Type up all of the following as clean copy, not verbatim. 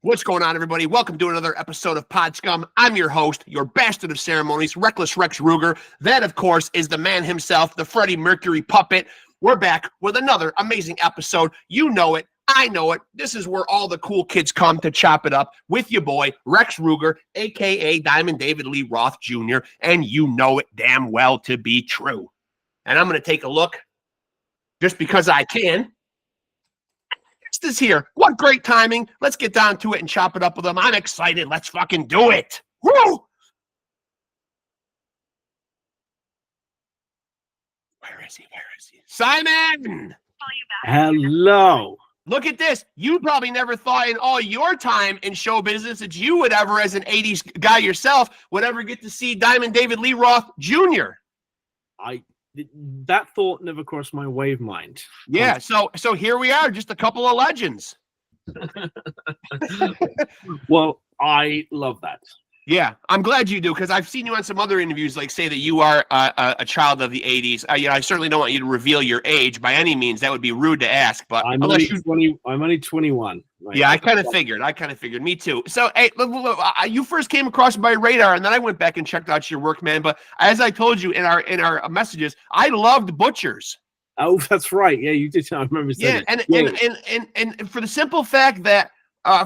What's going on, everybody? Welcome to another episode of Pod Scum. I'm your host, your bastard of ceremonies, Reckless Rexx Ruger. That, of course, is the man himself, the Freddie Mercury puppet. We're back with another amazing episode. You know it. I know it. This is where all the cool kids come to chop it up with your boy, Rexx Ruger, a.k.a. Diamond David Lee Roth Jr., and you know it damn well to be true. And I'm going to take a look, just because I can. Is here. What great timing. Let's get down to it and chop it up with them. I'm excited. Let's fucking do it. Woo! Where is he? Simon! Hello. Look at this. You probably never thought in all your time in show business that you would ever, as an 80s guy yourself, would ever get to see Diamond David Lee Roth Jr. That thought never crossed my wave mind. Yeah, so here we are, just a couple of legends. Well, I love that. Yeah, I'm glad you do, because I've seen you on some other interviews, like say that you are a child of the 80s. I certainly don't want you to reveal your age by any means. That would be rude to ask. But I'm only 21. Right? Yeah, I kind of figured. Me too. So, hey, look, you first came across my radar, and then I went back and checked out your work, man. But as I told you in our messages, I loved Butchers. Oh, that's right. Yeah, you did. I remember saying and for the simple fact that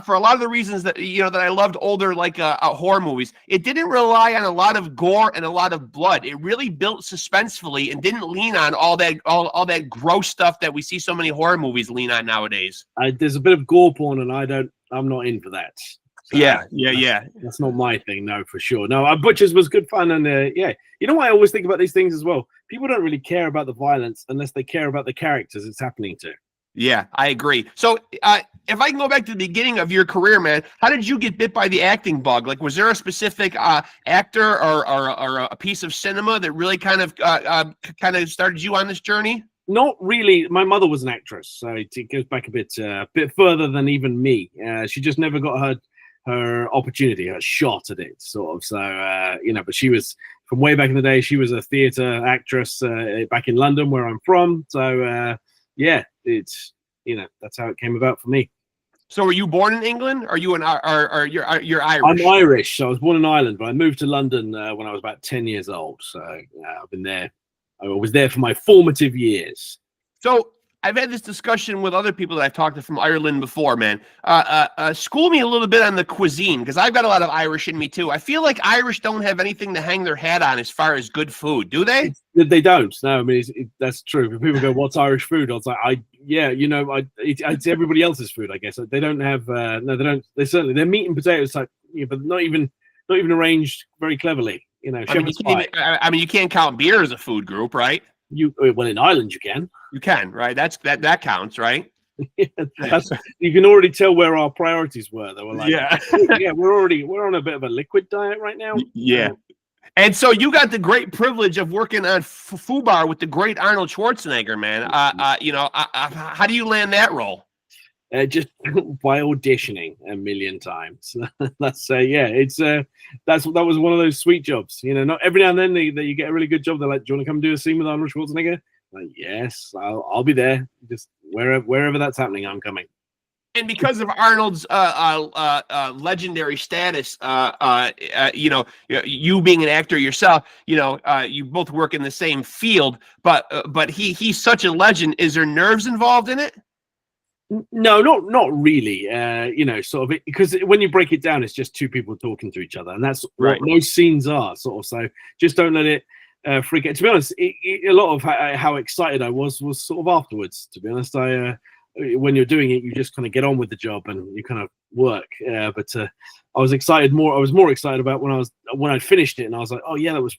for a lot of the reasons that that I loved older horror movies, it didn't rely on a lot of gore and a lot of blood. It really built suspensefully and didn't lean on all that gross stuff that we see so many horror movies lean on nowadays. There's a bit of gore porn, and I'm not in for that. So yeah. That's not my thing, no, for sure. No, Butchers was good fun, and yeah, you know what I always think about these things as well. People don't really care about the violence unless they care about the characters it's happening to. Yeah, I agree. So, if I can go back to the beginning of your career, man, how did you get bit by the acting bug? Like, was there a specific actor or a piece of cinema that really kind of started you on this journey? Not really. My mother was an actress, so it goes back a bit further than even me. She just never got her opportunity, her shot at it, sort of. So, but she was, from way back in the day, she was a theatre actress back in London, where I'm from. So, yeah, it's, that's how it came about for me. So were you born in England? Are you you're Irish? I'm Irish. So I was born in Ireland, but I moved to London when I was about 10 years old. So I've been there. I was there for my formative years. So I've had this discussion with other people that I've talked to from Ireland before, man. School me a little bit on the cuisine, because I've got a lot of Irish in me too. I feel like Irish don't have anything to hang their hat on as far as good food, do they? They don't. No, I mean, that's true. When people go, "What's Irish food?" I was like, it's everybody else's food, I guess. They don't have. No, they don't. Their meat and potatoes type, but not even arranged very cleverly. You can't count beer as a food group, right? Well, in Ireland you can. You can, right? That counts, right? You can already tell where our priorities were. They were like, yeah, we're on a bit of a liquid diet right now. Yeah. And so you got the great privilege of working on Fubar with the great Arnold Schwarzenegger, man. How do you land that role? Just by auditioning a million times. That's that was one of those sweet jobs. Not every now and then that you get a really good job. They're like, "Do you want to come do a scene with Arnold Schwarzenegger?" Like, yes, I'll be there. Just wherever that's happening, I'm coming. And because of Arnold's legendary status, you being an actor yourself, you both work in the same field. But he's such a legend. Is there nerves involved in it? No, not really. Sort of, because when you break it down, it's just two people talking to each other, and that's right. What most scenes are, sort of. So just don't let it freak out. To be honest, a lot of how excited I was sort of afterwards. To be honest, when you're doing it, you just kind of get on with the job and you kind of work. But I was excited more. I was more excited about when I finished it, and I was like, "Oh yeah, that was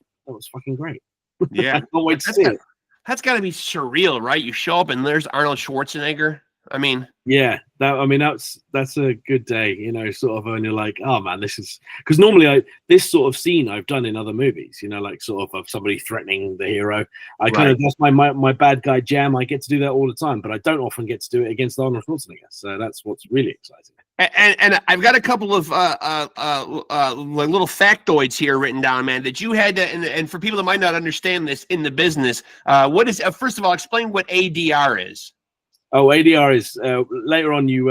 fucking great." Yeah, I can't wait to see it. That's got to be surreal, right? You show up and there's Arnold Schwarzenegger. I mean, yeah, that's a good day, sort of, and you're like, oh man, this is, because normally this sort of scene I've done in other movies, like sort of somebody threatening the hero. That's my bad guy jam. I get to do that all the time, but I don't often get to do it against Arnold Schwarzenegger. So that's what's really exciting. And I've got a couple of little factoids here written down, man, that you had to, and for people that might not understand this in the business, what is, first of all, explain what ADR is. Oh, ADR is later on. You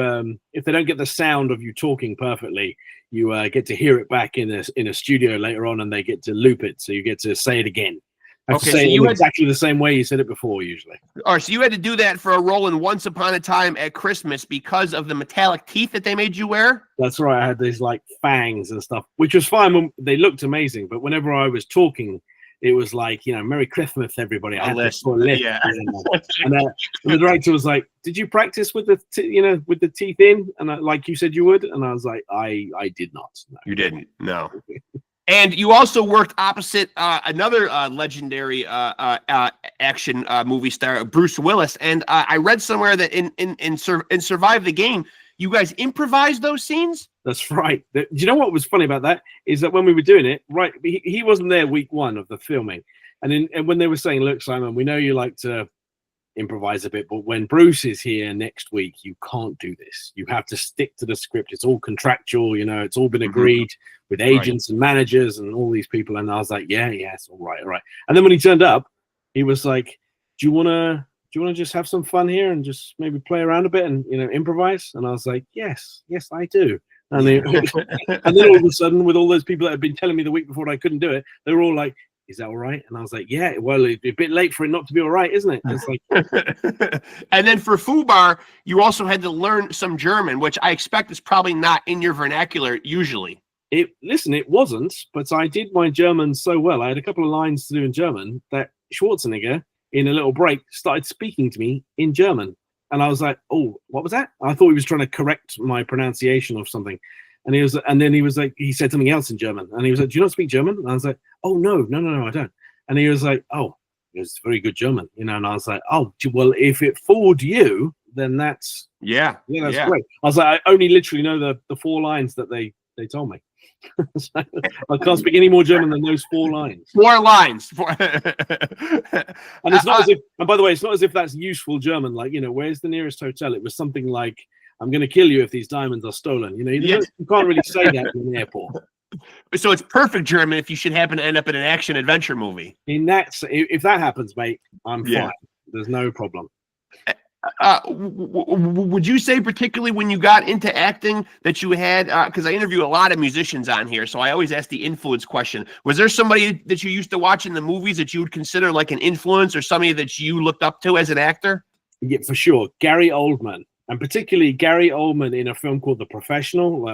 if they don't get the sound of you talking perfectly, you get to hear it back in a studio later on, and they get to loop it, so you get to say it again. I have to say it in exactly the same way you said it before, usually. All right, so you had to do that for a role in Once Upon a Time at Christmas because of the metallic teeth that they made you wear? That's right. I had these like fangs and stuff, which was fine when they looked amazing. But whenever I was talking, it was like, Merry Christmas, everybody. I had this lip. Yeah. And the director was like, "Did you practice with the with the teeth in?" And like you said you would. And I was like, I did not. No. You didn't. No. And you also worked opposite another legendary action movie star, Bruce Willis. And I read somewhere that in Survive the Game, you guys improvised those scenes? That's right. Do you know what was funny about that? Is that when we were doing it, right, he wasn't there week one of the filming. And when they were saying, "Look, Simon, we know you like to improvise a bit, but when Bruce is here next week, you can't do this. You have to stick to the script. It's all contractual, it's all been agreed with agents and managers and all these people." And I was like, yeah, it's all right. And then when he turned up, he was like, do you want to just have some fun here and just maybe play around a bit and improvise? And I was like, yes, I do. And then all of a sudden, with all those people that had been telling me the week before I couldn't do it, they were all like, "Is that all right?" And I was like, "Yeah, well, it'd be a bit late for it not to be all right, isn't it?" It's like, and then for Fubar, you also had to learn some German, which I expect is probably not in your vernacular usually. It wasn't, but I did my German so well. I had a couple of lines to do in German that Schwarzenegger, in a little break, started speaking to me in German. And I was like, "Oh, what was that?" I thought he was trying to correct my pronunciation of something. And then he was like, he said something else in German. And he was like, "Do you not speak German?" And I was like, "Oh, no, I don't." And he was like, "Oh, it's very good German." And I was like, "Oh, well, if it fooled you, then that's great." I was like, "I only literally know the 4 lines that they told me." So I can't speak any more German than those 4 lines. 4 lines. And it's not as if, and by the way, it's not as if that's useful German. Like, where's the nearest hotel? It was something like, "I'm going to kill you if these diamonds are stolen." You can't really say that in an airport. So it's perfect German if you should happen to end up in an action adventure movie. If that happens, mate, I'm fine. There's no problem. Would you say, particularly when you got into acting, that you had, because I interview a lot of musicians on here, so I always ask the influence question. Was there somebody that you used to watch in the movies that you would consider like an influence, or somebody that you looked up to as an actor? Yeah, for sure. Gary Oldman, and particularly Gary Oldman in a film called The Professional,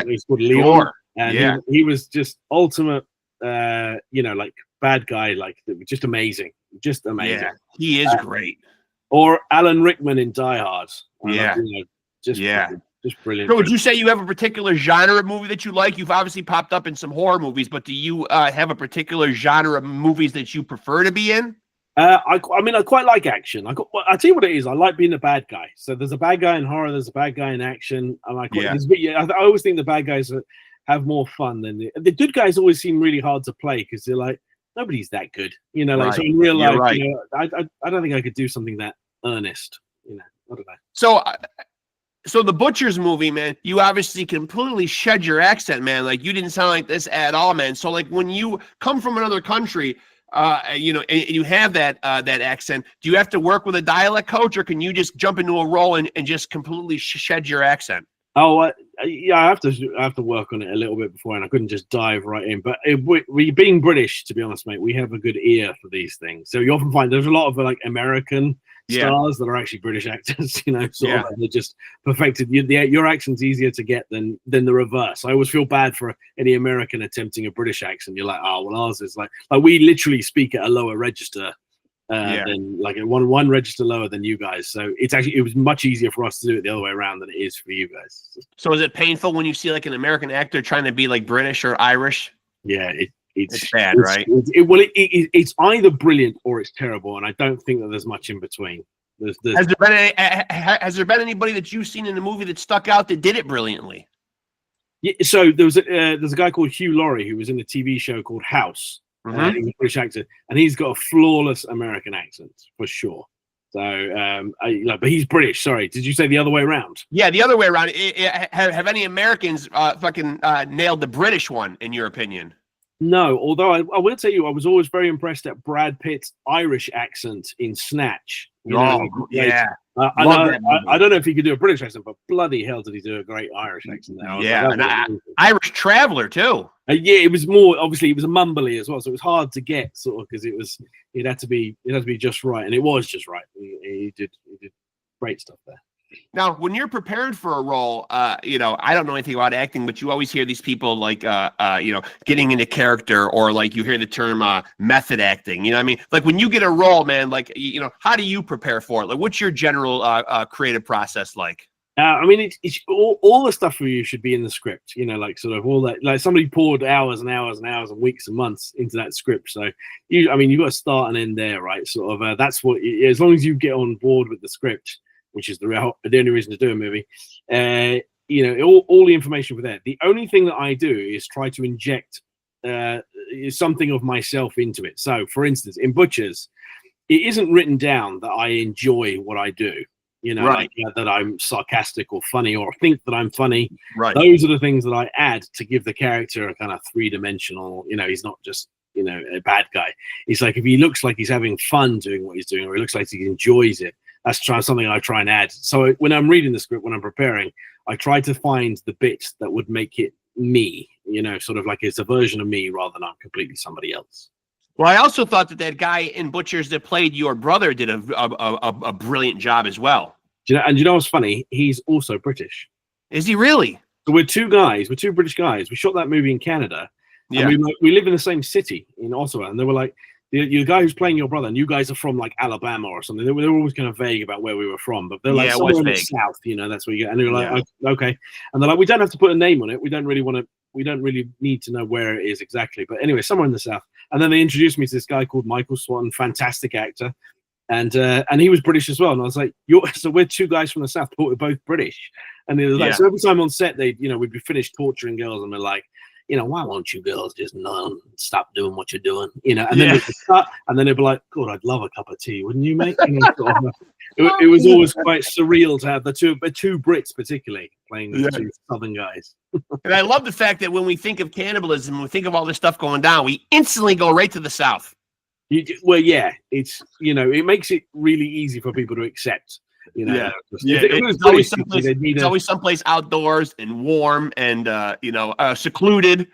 it's called Leon. Sure. And he was just ultimate, like bad guy, like just amazing. Yeah, he is great. Or Alan Rickman in Die Hard. Just brilliant. So would you say you have a particular genre of movie that you like? You've obviously popped up in some horror movies, but do you have a particular genre of movies that you prefer to be in? I quite like action. I'll tell you what it is. I like being a bad guy. So there's a bad guy in horror. There's a bad guy in action. I always think the bad guys have more fun than the good guys. Always seem really hard to play because they're like, nobody's that good. So in real life, I don't think I could do something that earnest. I don't know. So the Butchers movie, man, you obviously completely shed your accent, man. Like, you didn't sound like this at all, man. So like when you come from another country, and you have that accent, do you have to work with a dialect coach, or can you just jump into a role and just completely shed your accent? I have to work on it a little bit before, and I couldn't just dive right in. But we being British, to be honest, mate, we have a good ear for these things. So you often find there's a lot of like American stars that are actually British actors. They're just perfected. Your accent's easier to get than the reverse. I always feel bad for any American attempting a British accent. You're like, oh well, ours is like we literally speak at a lower register. Than like one register lower than you guys. So it was much easier for us to do it the other way around than it is for you guys. So is it painful when you see like an American actor trying to be like British or Irish? Yeah, it's bad, right? It's either brilliant or it's terrible, and I don't think that there's much in between. Has there been anybody that you've seen in the movie that stuck out that did it brilliantly? Yeah, so there's a guy called Hugh Laurie who was in a TV show called House. He's a British actor, and he's got a flawless American accent for sure. So, but he's British. Sorry, did you say the other way around? Yeah, the other way around. Have any Americans fucking nailed the British one, in your opinion? No, although I will tell you, I was always very impressed at Brad Pitt's Irish accent in Snatch. I Love know. that movie. I don't know if he could do a British accent, but bloody hell did he do a great Irish accent there. And Irish Traveler too. Yeah, it was more obviously it was a mumbly as well, so it was hard to get sort of because it had to be just right, and it was just right. He did great stuff there. Now, when you're prepared for a role, I don't know anything about acting, but you always hear these people like, getting into character, or like you hear the term method acting. You know what I mean? Like when you get a role, man, like, how do you prepare for it? Like, what's your general creative process like? I mean, it's all the stuff for you should be in the script, like sort of all that, like somebody poured hours and hours and hours and weeks and months into that script. So you've got to start and end there, right? Sort of, that's what, as long as you get on board with the script, which is the only reason to do a movie, all the information for that. The only thing that I do is try to inject something of myself into it. So, for instance, in Butchers, it isn't written down that I enjoy what I do. Right. That I'm sarcastic or funny or think that I'm funny. Right. Those are the things that I add to give the character a kind of three-dimensional, he's not just, a bad guy. He's like, if he looks like he's having fun doing what he's doing, or he looks like he enjoys it, that's something I try and add. So when I'm reading the script, when I'm preparing, I try to find the bits that would make it me, sort of like it's a version of me rather than I'm completely somebody else. Well, I also thought that guy in Butchers that played your brother did a brilliant job as well. And you know what's funny? He's also British. Is he really? So we're two British guys. We shot that movie in Canada. Yeah. And we live in the same city in Ottawa. And they were like, the guy who's playing your brother, and you guys are from like Alabama or something. They were always kind of vague about where we were from, but they're like somewhere in the south, that's where you get. And they were like, okay. And they're like, we don't have to put a name on it. We don't really need to know where it is exactly. But anyway, somewhere in the south. And then they introduced me to this guy called Michael Swan, fantastic actor. And he was British as well. And I was like, so we're two guys from the south, but we're both British. And they were like, so every time on set, we'd be finished torturing girls, and we're like, why won't you girls just stop doing what you're doing? And then they'd cut, and then they'd be like, God, I'd love a cup of tea, wouldn't you, mate? It was always quite surreal to have the two Brits, particularly playing the two Southern guys. And I love the fact that when we think of cannibalism, when we think of all this stuff going down, we instantly go right to the South. It's it makes it really easy for people to accept. It's always someplace outdoors and warm and secluded.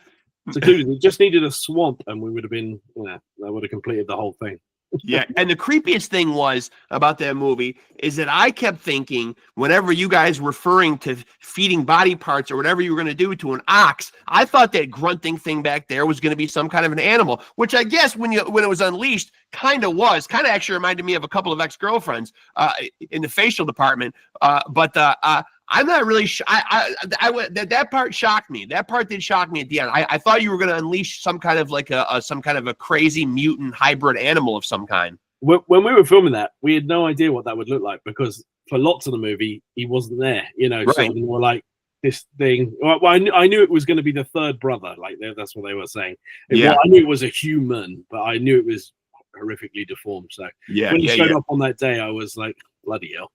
We just needed a swamp, and we would have been, that would have completed the whole thing. Yeah, and the creepiest thing was about that movie is that I kept thinking whenever you guys were referring to feeding body parts or whatever you were going to do to an ox, I thought that grunting thing back there was going to be some kind of an animal, which I guess when it was unleashed kind of actually reminded me of a couple of ex-girlfriends in the facial department. I'm not really sure. That part shocked me. That part did shock me at the end. I thought you were going to unleash some kind of like some kind of a crazy mutant hybrid animal of some kind. When we were filming that, we had no idea what that would look like, because for lots of the movie, he wasn't there. Right. So we were like, this thing. Well, I knew it was going to be the third brother. Like that's what they were saying. I knew it was a human, but I knew it was horrifically deformed. So when he showed up on that day, I was like, bloody hell.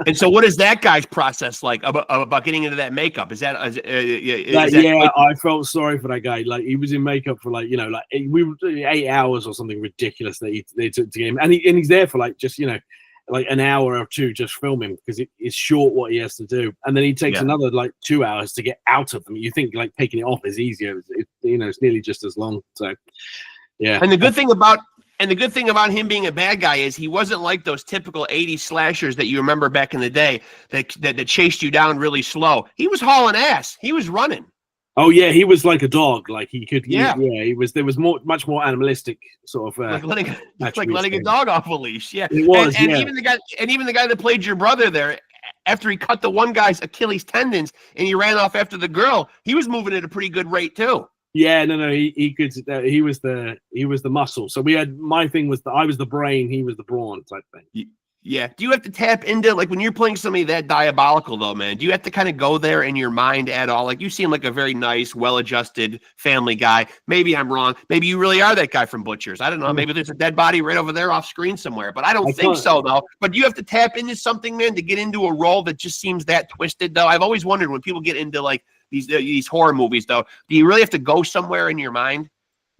And so, what is that guy's process like about getting into that makeup? I felt sorry for that guy. Like he was in makeup for we were 8 hours or something ridiculous that they took to get him, and he's there for just an hour or two just filming, because it's short what he has to do, and then he takes another 2 hours to get out of them. You think taking it off is easier? It's nearly just as long. So yeah. And the good thing about him being a bad guy is he wasn't like those typical 80s slashers that you remember back in the day that chased you down really slow. He was hauling ass. He was running. Oh yeah, he was like a dog. Like he could. Yeah, he was. There was much more animalistic sort of. Like letting a dog off a leash. Yeah, it was. And even the guy that played your brother there, after he cut the one guy's Achilles tendons and he ran off after the girl, he was moving at a pretty good rate too. Yeah, no, he could. He was the muscle. So we had, my thing was I was the brain, he was the brawn type thing. Yeah. Do you have to tap into, when you're playing somebody that diabolical though, man? Do you have to kind of go there in your mind at all? Like, you seem like a very nice, well-adjusted family guy. Maybe I'm wrong. Maybe you really are that guy from Butchers. I don't know. Maybe there's a dead body right over there off screen somewhere. But I don't think so though. But you have to tap into something, man, to get into a role that just seems that twisted though. I've always wondered when people get into these horror movies though, do you really have to go somewhere in your mind?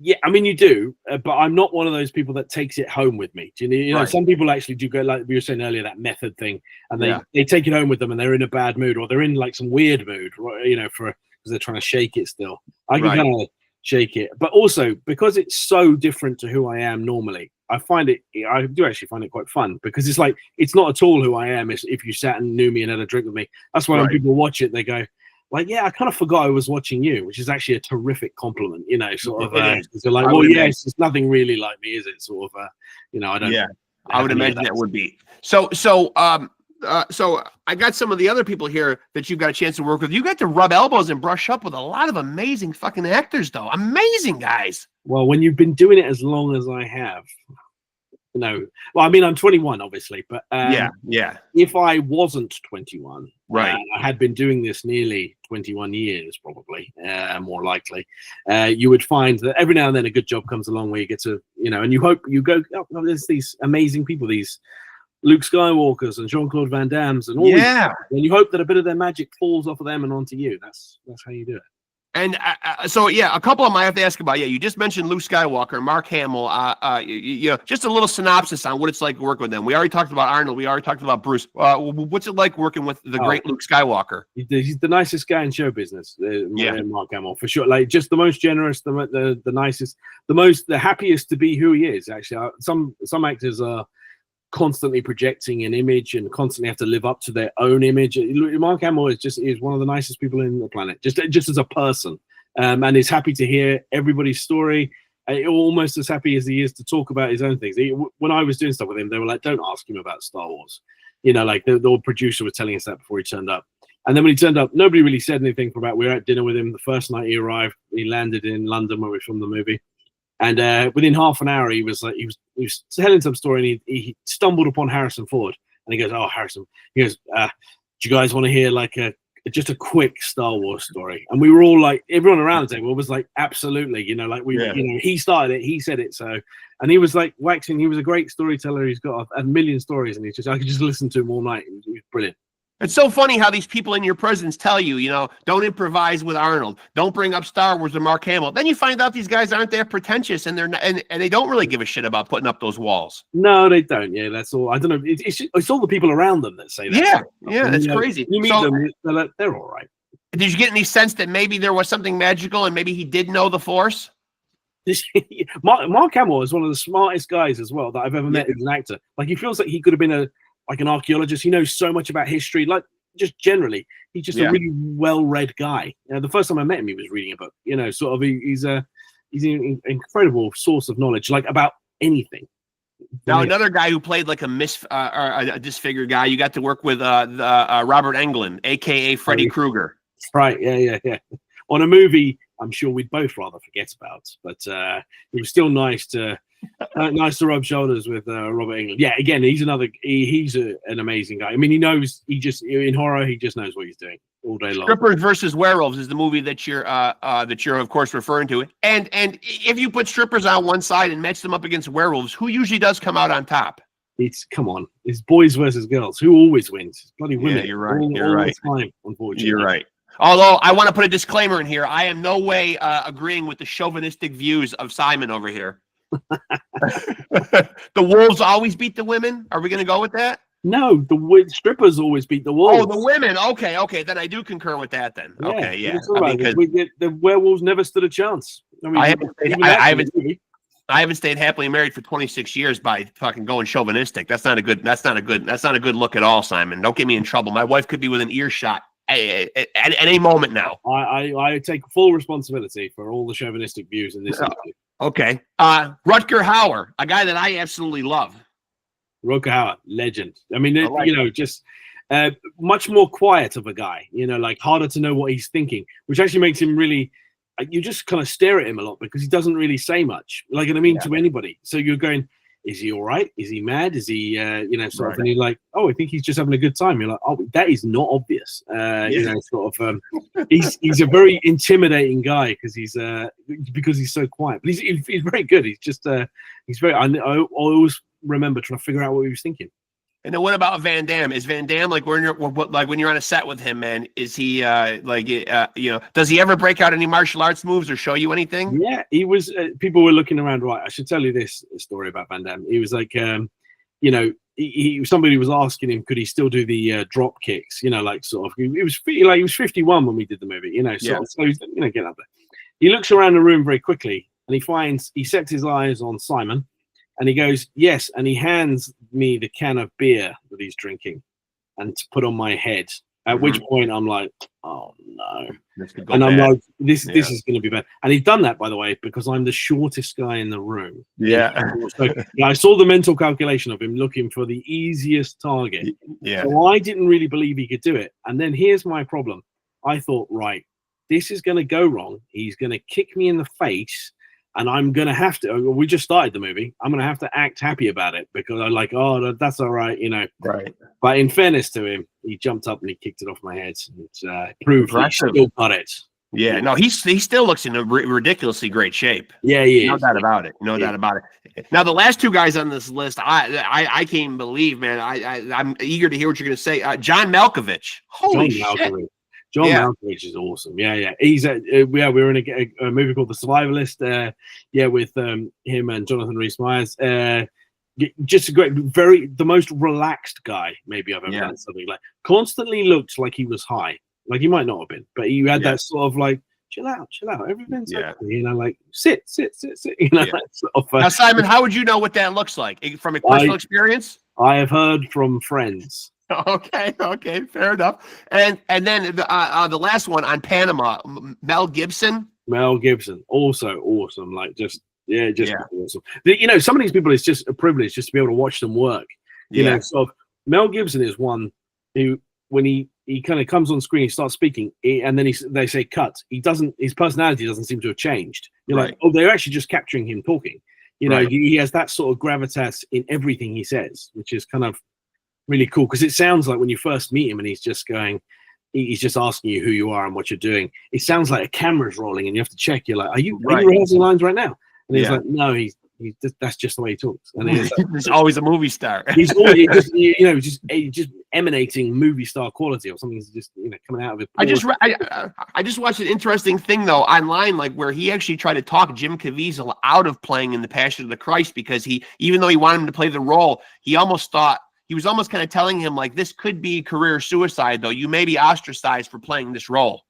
Yeah, I mean, you do, but I'm not one of those people that takes it home with me. Do you know, Right. some people actually do go, like we were saying earlier, that method thing, and Yeah. they take it home with them, and they're in a bad mood, or they're in like some weird mood, you know, because they're trying to shake it still. I can Right. kind of shake it, but also because it's so different to who I am normally, I do actually find it quite fun, because it's like, it's not at all who I am if you sat and knew me and had a drink with me. That's why when people watch it, they go, like, yeah, I kind of forgot I was watching you, which is actually a terrific compliment, you know, sort of. They're like, well, yes, it's nothing really like me, is it? Sort of, you know, I don't. Yeah, I would imagine that would be. So I got some of the other people here that you got a chance to work with. You got to rub elbows and brush up with a lot of amazing fucking actors, though. Amazing guys. Well, when you've been doing it as long as I have, no. Well, I mean, I'm 21, obviously, but yeah. If I wasn't 21, right, I had been doing this nearly 21 years, probably, more likely. You would find that every now and then a good job comes along where you get to, you know, and you hope you go, oh, there's these amazing people, these Luke Skywalkers and Jean-Claude Van Dammes and all these, and you hope that a bit of their magic falls off of them and onto you. That's how you do it. And so, yeah, a couple of them I have to ask about. Yeah, you just mentioned Luke Skywalker, Mark Hamill. You know, just a little synopsis on what it's like working with them. We already talked about Arnold. We already talked about Bruce. What's it like working with the great Luke Skywalker? He's the nicest guy in show business. Mark Hamill, for sure. Like, just the most generous, the nicest, the happiest to be who he is. Actually, some actors are constantly projecting an image and constantly have to live up to their own image. Mark Hamill is one of the nicest people in the planet, just as a person, and is happy to hear everybody's story, almost as happy as he is to talk about his own things. When I was doing stuff with him, they were like, don't ask him about Star Wars, you know, like the producer was telling us that before he turned up. And then when he turned up, nobody really said anything for about, we were at dinner with him the first night he arrived. He landed in London where we filmed the movie. And within half an hour, he was telling some story, and he stumbled upon Harrison Ford, and he goes, "Oh, Harrison," he goes, "Do you guys want to hear like just a quick Star Wars story?" And we were all like, everyone around the table was like, "Absolutely," you know, like you know, he started it, he said it, so, and he was like waxing. He was a great storyteller. He's got a million stories, and I could just listen to him all night. It was brilliant. It's so funny how these people in your presence tell you, you know, don't improvise with Arnold. Don't bring up Star Wars or Mark Hamill. Then you find out these guys aren't that pretentious, and they're not, and they don't really give a shit about putting up those walls. No, they don't. Yeah, that's all. I don't know. It's all the people around them that say that. Yeah, that's crazy. You meet them, they're all right. Did you get any sense that maybe there was something magical and maybe he did know the Force? Mark Hamill is one of the smartest guys as well that I've ever met as an actor. Like, he feels like he could have been like an archaeologist. He knows so much about history. Like, just generally, he's just a really well-read guy. You know, the first time I met him, he was reading a book. You know, sort of, he's an incredible source of knowledge, like about anything. Now, another guy who played like a disfigured guy, you got to work with Robert Englund, aka Freddy Krueger. Right? Yeah. On a movie I'm sure we'd both rather forget about, but it was still nice to rub shoulders with Robert Englund. Yeah, again, he's an amazing guy. I mean, in horror, he just knows what he's doing all day long. Strippers versus Werewolves is the movie that you're of course referring to. And if you put strippers on one side and match them up against werewolves, who usually does come out on top? It's boys versus girls. Who always wins? It's bloody women. Yeah, you're right. All right. The time, unfortunately. You're right. Although I want to put a disclaimer in here, I am no way agreeing with the chauvinistic views of Simon over here. The wolves always beat the women. Are we going to go with that? No, the strippers always beat the wolves. Oh, the women. Okay. Then I do concur with that. Then okay, yeah. The werewolves never stood a chance. I mean, I haven't stayed happily married for 26 years by fucking going chauvinistic. That's not a good look at all, Simon. Don't get me in trouble. My wife could be within earshot at any moment now. I take full responsibility for all the chauvinistic views in this interview. Okay. Rutger Hauer, a guy that I absolutely love. Rutger Hauer, legend. I mean, just much more quiet of a guy, you know, like harder to know what he's thinking, which actually makes him really, you just kind of stare at him a lot because he doesn't really say much, like, I mean, to anybody. So you're going, is he all right? Is he mad? Is he, sort of, and you're like, oh, I think he's just having a good time. You're like, oh, that is not obvious. He's a very intimidating guy because he's so quiet, but he's very good. He's just, I always remember trying to figure out what he was thinking. And then what about Van Damme? Is Van Damme like when you're on a set with him, man? Is he does he ever break out any martial arts moves or show you anything? Yeah, he was. People were looking around. Right, I should tell you this story about Van Damme. He was like, somebody was asking him, could he still do the drop kicks? Like sort of. He was 51 when we did the movie. So he's get up there. He looks around the room very quickly and he sets his eyes on Simon. And he goes, yes, and he hands me the can of beer that he's drinking and to put on my head. At which point I'm like, oh no. And I'm like, this is going to be bad. And he's done that, by the way, because I'm the shortest guy in the room. Yeah. So, I saw the mental calculation of him looking for the easiest target. Yeah. So I didn't really believe he could do it. And then here's my problem. I thought, right, this is going to go wrong. He's going to kick me in the face. And I'm going to have to, we just started the movie. I'm going to have to act happy about it because I'm like, oh, that's all right, Right. But in fairness to him, he jumped up and he kicked it off my head. It proved he still got it. Yeah, no, he still looks in a ridiculously great shape. Yeah, he is. No doubt about it. No doubt about it. Now, the last two guys on this list, I can't even believe, man. I'm eager to hear what you're going to say. John Malkovich. Holy shit. Malkovich. John Malkovich is awesome. Yeah. He's we were in a movie called The Survivalist. With him and Jonathan Rhys-Meyers. Just a great, the most relaxed guy maybe I've ever done something like. Constantly looked like he was high. Like he might not have been, but he had that sort of like, chill out. Everything's okay. Like sit. Now, Simon, how would you know what that looks like from a personal experience? I have heard from friends. Okay, fair enough. And then the last one on Panama, Mel Gibson. Mel Gibson, also awesome. Like awesome. Some of these people, it's just a privilege just to be able to watch them work. So Mel Gibson is one who, when he kind of comes on screen, he starts speaking, and then they say cut. His personality doesn't seem to have changed. You're like, oh, they're actually just capturing him talking. He has that sort of gravitas in everything he says, which is kind of really cool, because it sounds like when you first meet him and he's just asking you who you are and what you're doing, it sounds like a camera's rolling and you have to check. You're like, are you rehearsing lines right now? And he's like, no, that's just the way he talks. And he's always a movie star. He's always just emanating movie star quality, or something's just coming out of it. I just watched an interesting thing though online, like where he actually tried to talk Jim Caviezel out of playing in The Passion of the Christ, because even though he wanted him to play the role, he was almost kind of telling him like, this could be career suicide though. You may be ostracized for playing this role.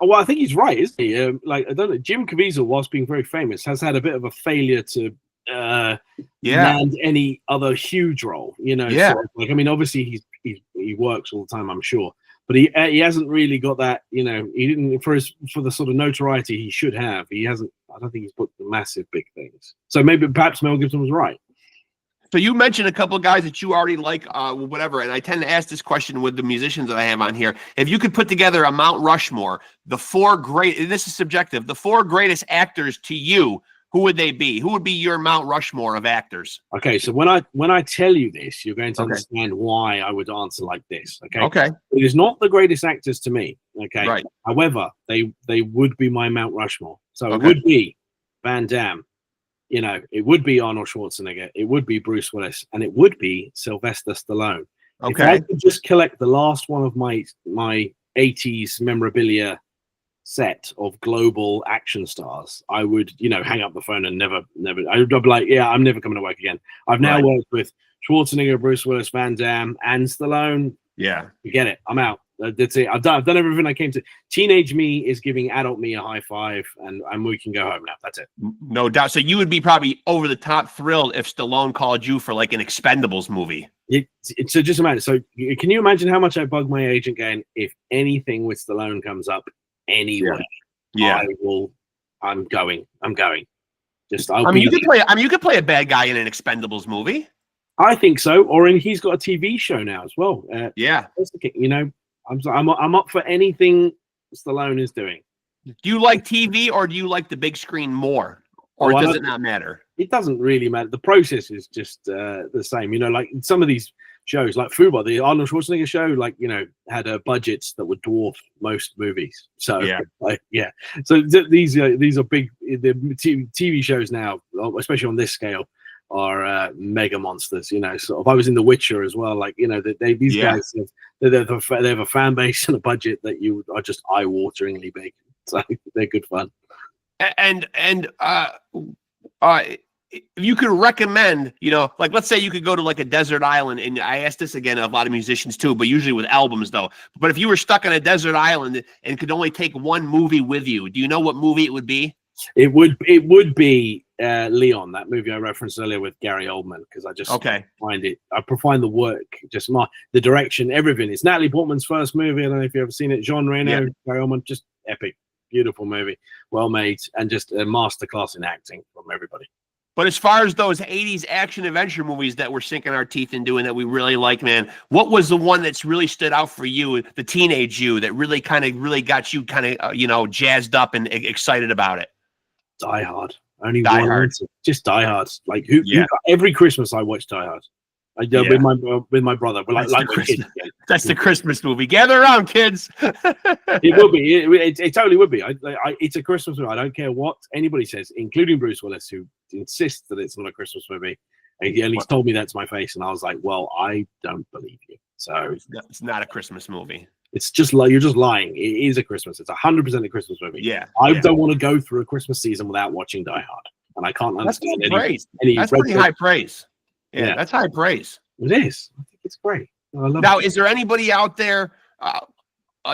Well, I think he's right, isn't he? I don't know. Jim Caviezel, whilst being very famous, has had a bit of a failure to land any other huge role. Obviously he works all the time, I'm sure, but he hasn't really got that. He didn't for the sort of notoriety he should have. He hasn't. I don't think he's booked the massive big things. So perhaps Mel Gibson was right. So you mentioned a couple of guys that you already like, whatever, and I tend to ask this question with the musicians that I have on here. If you could put together a Mount Rushmore, this is subjective, the four greatest actors to you, who would they be? Who would be your Mount Rushmore of actors? Okay, so when I tell you this, you're going to understand why I would answer like this. Okay. It is not the greatest actors to me. Okay. Right. However, they would be my Mount Rushmore. So it would be Van Damme. It would be Arnold Schwarzenegger, it would be Bruce Willis, and it would be Sylvester Stallone. Okay. If I could just collect the last one of my 80s memorabilia set of global action stars, I would, hang up the phone and never. I'd be like, I'm never coming to work again. I've now worked with Schwarzenegger, Bruce Willis, Van Damme, and Stallone. Yeah. Forget it. I'm out. That's it. I've done everything I came to. Teenage me is giving adult me a high five, and we can go home now. That's it. No doubt. So you would be probably over the top thrilled if Stallone called you for like an Expendables movie. So just imagine. So can you imagine how much I bug my agent going, if anything with Stallone comes up anywhere, I'm going. You could play a bad guy in an Expendables movie. I think so. He's got a TV show now as well. I'm up for anything Stallone is doing. Do you like TV or do you like the big screen more? Or does it not matter? It doesn't really matter. The process is just the same. Like some of these shows, like Fubar, the Arnold Schwarzenegger show, had budgets that would dwarf most movies. So So these are big. The TV shows now, especially on this scale, are mega monsters. You know, sort of. I was in The Witcher as well. Like, you know, these guys they have a fan base and a budget that are just eye-wateringly big. So they're good fun. And if you could recommend, you know, like let's say you could go to like a desert island, and I ask this again of a lot of musicians too, but usually with albums though. But if you were stuck on a desert island and could only take one movie with you, do you know what movie it would be? It would be Leon, that movie I referenced earlier with Gary Oldman, because I just find the work, just the direction, everything. It's Natalie Portman's first movie. I don't know if you've ever seen it. Jean Reno, Gary Oldman, just epic, beautiful movie, well made, and just a masterclass in acting from everybody. But as far as those 80s action adventure movies that we're sinking our teeth in doing that we really like, man, what was the one that's really stood out for you, the teenage you, that really got you kind of, you know, jazzed up and excited about it? Die Hard. Only Die Hard. Answer. Just Die Hard. Like every Christmas I watch Die Hard. With my brother. We're like kids. That's the Christmas movie. Gather around, kids. It will be. It totally would be. It's a Christmas movie. I don't care what anybody says, including Bruce Willis, who insists that it's not a Christmas movie. And he's told me that to my face, and I was like, "Well, I don't believe you." So it's not a Christmas movie. It's just like you're just lying. It is a Christmas. It's 100% a Christmas movie. Yeah. I don't want to go through a Christmas season without watching Die Hard, and I can't understand any. That's pretty high praise. Yeah, that's high praise. It is. I think it's great. I love now, it. Is there anybody out there,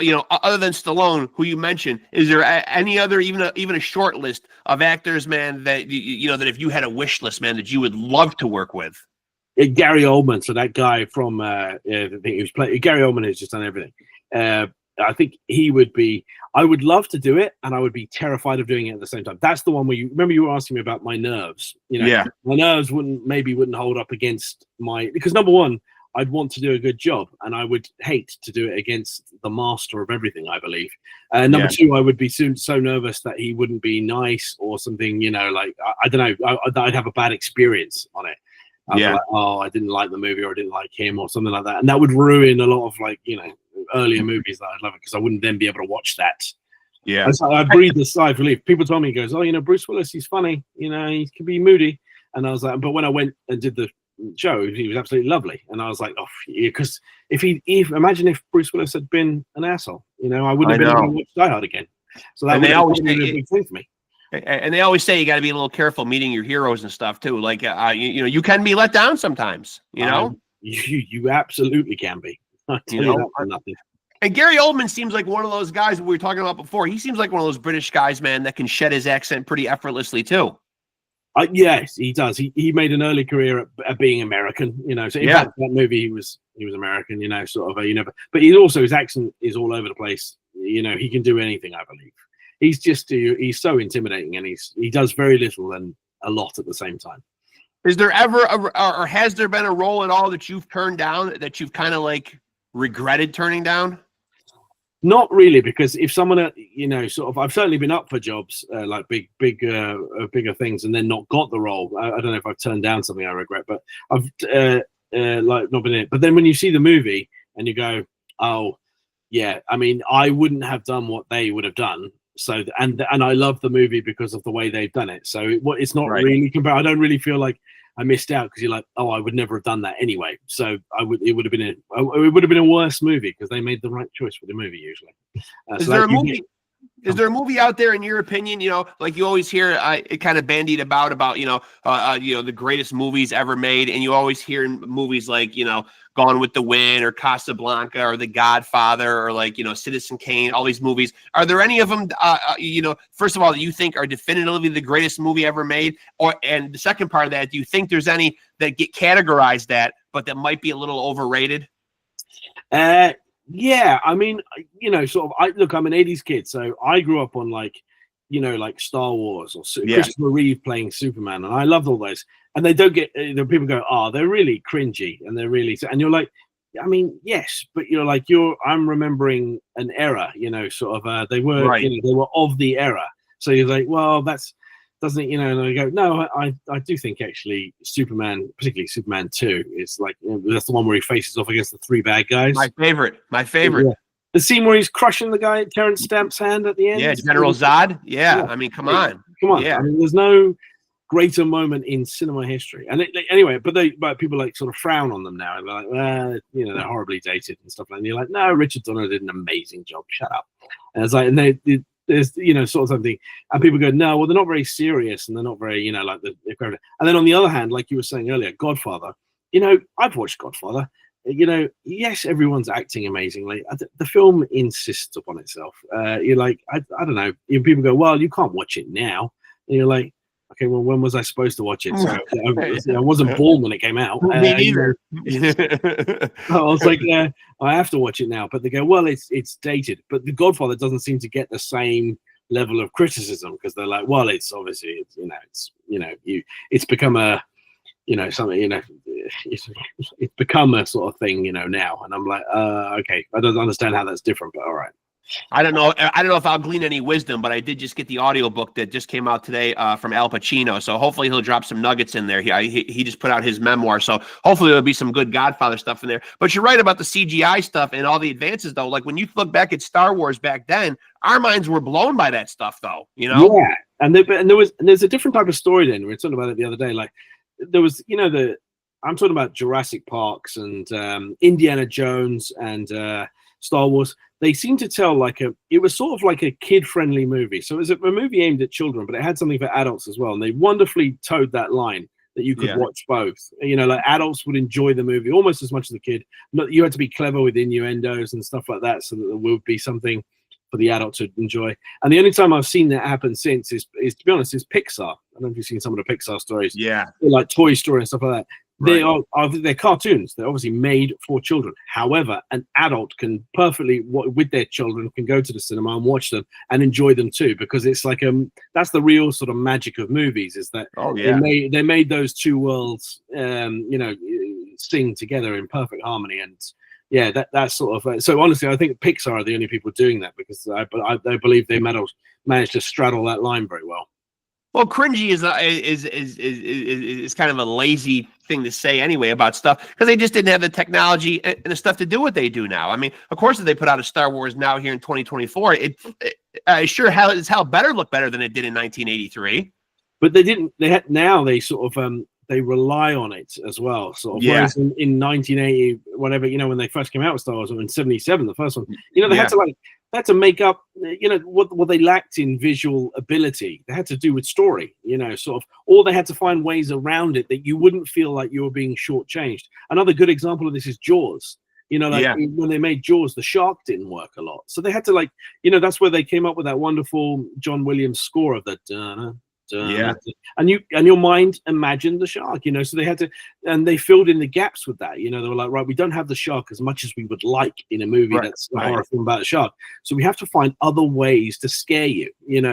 you know, other than Stallone, who you mentioned? Is there any other, even a short list of actors, man, that you know that if you had a wish list, man, that you would love to work with? Gary Oldman. So that guy from I think he was playing. Gary Oldman has just done everything. I think he would be. I would love to do it, and I would be terrified of doing it at the same time. That's the one where you were asking me about my nerves. You know, my nerves wouldn't hold up against because number one, I'd want to do a good job, and I would hate to do it against the master of everything, I believe. Number two, I would be so nervous that he wouldn't be nice or something. You know, like I don't know, I'd have a bad experience on it. I'd be like, oh, I didn't like the movie, or I didn't like him, or something like that, and that would ruin a lot of, like, you know, earlier movies that I'd love it, because I wouldn't then be able to watch that. Yeah, so I breathed a sigh of relief. People told me, he goes, oh, you know, Bruce Willis, he's funny, you know, he can be moody, and I was like, but when I went and did the show, he was absolutely lovely, and I was like, oh, because imagine if Bruce Willis had been an asshole, you know, I wouldn't have been able to watch Die Hard again. So that would have been a big thing for me. And they always say you got to be a little careful meeting your heroes and stuff too. Like, you know, you can be let down sometimes. You know, you absolutely can be. You know, and Gary Oldman seems like one of those guys we were talking about before. He seems like one of those British guys, man, that can shed his accent pretty effortlessly too. Yes, he does. He made an early career at being American. You know, so in fact, that movie he was American. You know, sort of. But his accent is all over the place. You know, he can do anything, I believe. He's he's so intimidating, and he does very little and a lot at the same time. Is there ever or has there been a role at all that you've turned down that you've kind of like regretted turning down? Not really, because if someone, you know, sort of, I've certainly been up for jobs like bigger things, and then not got the role. I don't know if I've turned down something I regret, but I've like not been in it. But then when you see the movie and you go, oh yeah, I mean, I wouldn't have done what they would have done. So and I love the movie because of the way they've done it. So it's not really compared. I don't really feel like I missed out, because you're like, oh, I would never have done that anyway. So it would have been a worse movie, because they made the right choice for the movie usually. Is there a movie out there, in your opinion, you know, like you always hear it kind of bandied about, you know, the greatest movies ever made, and you always hear movies like, you know, Gone with the Wind or Casablanca or The Godfather or, like, you know, Citizen Kane, all these movies. Are there any of them, you know, first of all, that you think are definitively the greatest movie ever made? And the second part of that, do you think there's any that get categorized but that might be a little overrated? Yeah, I mean, you know, sort of, I'm an 80s kid, so I grew up on, like, you know, like Star Wars or Christopher Reeve playing Superman, and I loved all those. And they don't get, people go, oh, they're really cringy, and they're really, and you're like, I mean, yes, but you're like, I'm remembering an era, you know, sort of, they were, you know, they were of the era. So you're like, well, doesn't, you know, and I go, no, I do think actually Superman, particularly Superman 2, is like, you know, that's the one where he faces off against the three bad guys. My favorite. Yeah. The scene where he's crushing the guy, Terrence Stamp's hand at the end. Yeah, General Zod. Yeah, I mean, come on. Yeah, I mean, there's no, greater moment in cinema history. And anyway, but people like sort of frown on them now. They're like, they're horribly dated and stuff like that. And you're like, no, Richard Donner did an amazing job. Shut up. And it's like, and there's sort of something, and people go, no, well, they're not very serious, and they're not very like the. And then on the other hand, like you were saying earlier, Godfather. I've watched Godfather. Yes, everyone's acting amazingly. The film insists upon itself. You're like, I don't know. People go, well, you can't watch it now. And you're like, okay, well, when was I supposed to watch it? So I wasn't born when it came out. Me neither. I was like, I have to watch it now. But they go, well, it's dated. But The Godfather doesn't seem to get the same level of criticism because they're like, well, it's obviously, it's become a, something, it's become a sort of thing, now. And I'm like, okay, I don't understand how that's different, but all right. I don't know if I'll glean any wisdom, but I did just get the audiobook that just came out today from Al Pacino. So hopefully he'll drop some nuggets in there. He just put out his memoir. So hopefully there'll be some good Godfather stuff in there. But you're right about the CGI stuff and all the advances, though. Like when you look back at Star Wars back then, our minds were blown by that stuff, though. Yeah. And there's a different type of story then. We were talking about it the other day. Like there was, I'm talking about Jurassic Parks and Indiana Jones and Star Wars. They seem to tell it was sort of like a kid-friendly movie. So it was a movie aimed at children, but it had something for adults as well. And they wonderfully towed that line that you could watch both. Like adults would enjoy the movie almost as much as the kid. You had to be clever with innuendos and stuff like that so that there would be something for the adult to enjoy. And the only time I've seen that happen since is to be honest, is Pixar. I don't know if you've seen some of the Pixar stories. Yeah. Like Toy Story and stuff like that. Right. They're cartoons. They're obviously made for children. However, an adult can perfectly, with their children, can go to the cinema and watch them and enjoy them too, because it's like that's the real sort of magic of movies, is that they made those two worlds, sing together in perfect harmony. And that's sort of so. Honestly, I think Pixar are the only people doing that because I believe they managed to straddle that line very well. Well, cringy is kind of a lazy thing to say anyway about stuff because they just didn't have the technology and the stuff to do what they do now. I mean, of course, if they put out a Star Wars now here in 2024, it sure hell better look better than it did in 1983. But they didn't. They sort of they rely on it as well. Sort of. Yeah. Whereas in 1980, whatever, when they first came out with Star Wars, or in 77, the first one, they had to make up, what they lacked in visual ability. They had to do with story, sort of, or they had to find ways around it that you wouldn't feel like you were being shortchanged. Another good example of this is Jaws. When they made Jaws, the shark didn't work a lot. So they had to that's where they came up with that wonderful John Williams score of the and your mind imagined the shark, so they had to, and they filled in the gaps with that. They were like, right, we don't have the shark as much as we would like in a movie that's a horror film about a shark, so we have to find other ways to scare you,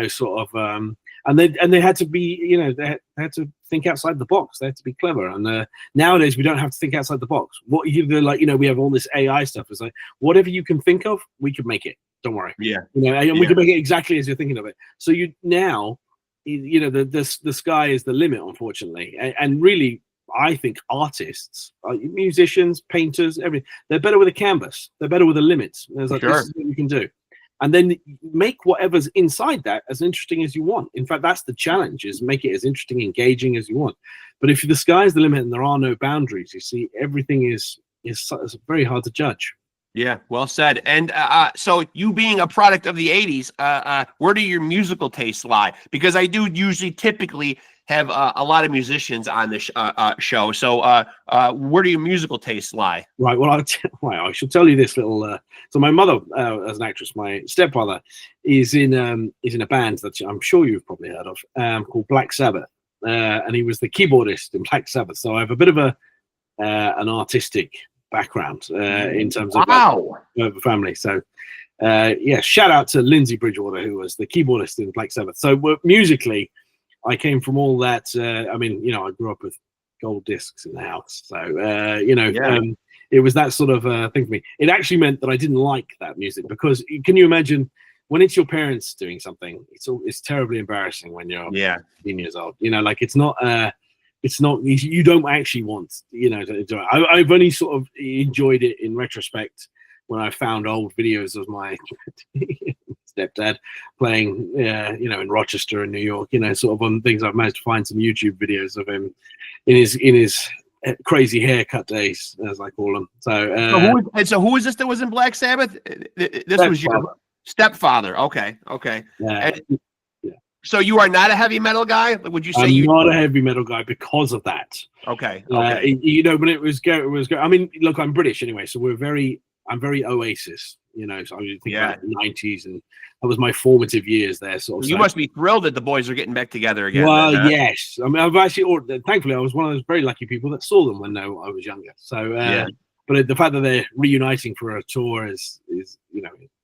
sort of, and they had to be, they had to think outside the box. They had to be clever. And nowadays we don't have to think outside the box. We have all this AI stuff. It's like whatever you can think of, we can make it. Don't worry. Yeah. And we can make it exactly as you're thinking of it. So the sky is the limit, unfortunately. And really, I think artists, musicians, painters, everything, they're better with a canvas. They're better with a limit. There's this is what you can do. And then make whatever's inside that as interesting as you want. In fact, that's the challenge, is make it as interesting, engaging as you want. But if the sky is the limit and there are no boundaries, you see, everything is very hard to judge. Yeah, well said. And so you being a product of the 80s, where do your musical tastes lie? Because I do typically have a lot of musicians on this show. So where do your musical tastes lie? Right. Well, I should tell you this little. So my mother, as an actress, my stepfather is in a band that I'm sure you've probably heard of, called Black Sabbath, and he was the keyboardist in Black Sabbath. So I have a bit of an artistic background in terms of family. So shout out to Lindsay Bridgewater, who was the keyboardist in Black Sabbath. So musically, I came from all that. I grew up with gold discs in the house. So it was that sort of thing for me. It actually meant that I didn't like that music, because can you imagine when it's your parents doing something? It's terribly embarrassing when you're 15 years old. It's not, you don't actually want, to do it. I've only sort of enjoyed it in retrospect when I found old videos of my stepdad playing, in Rochester in New York, sort of on things. I've managed to find some YouTube videos of him in his crazy haircut days, as I call them. So who was this that was in Black Sabbath? This was your stepfather. Okay. Yeah. So you are not a heavy metal guy? Would you say I'm not a heavy metal guy because of that? Okay. When it was go. I mean, look, I'm British anyway, so I'm very Oasis. So I think about the 90s, and that was my formative years there. You must be thrilled that the boys are getting back together again. Well, then, huh? Yes. I mean, I've actually, thankfully, I was one of those very lucky people that saw them when I was younger. So, but the fact that they're reuniting for a tour is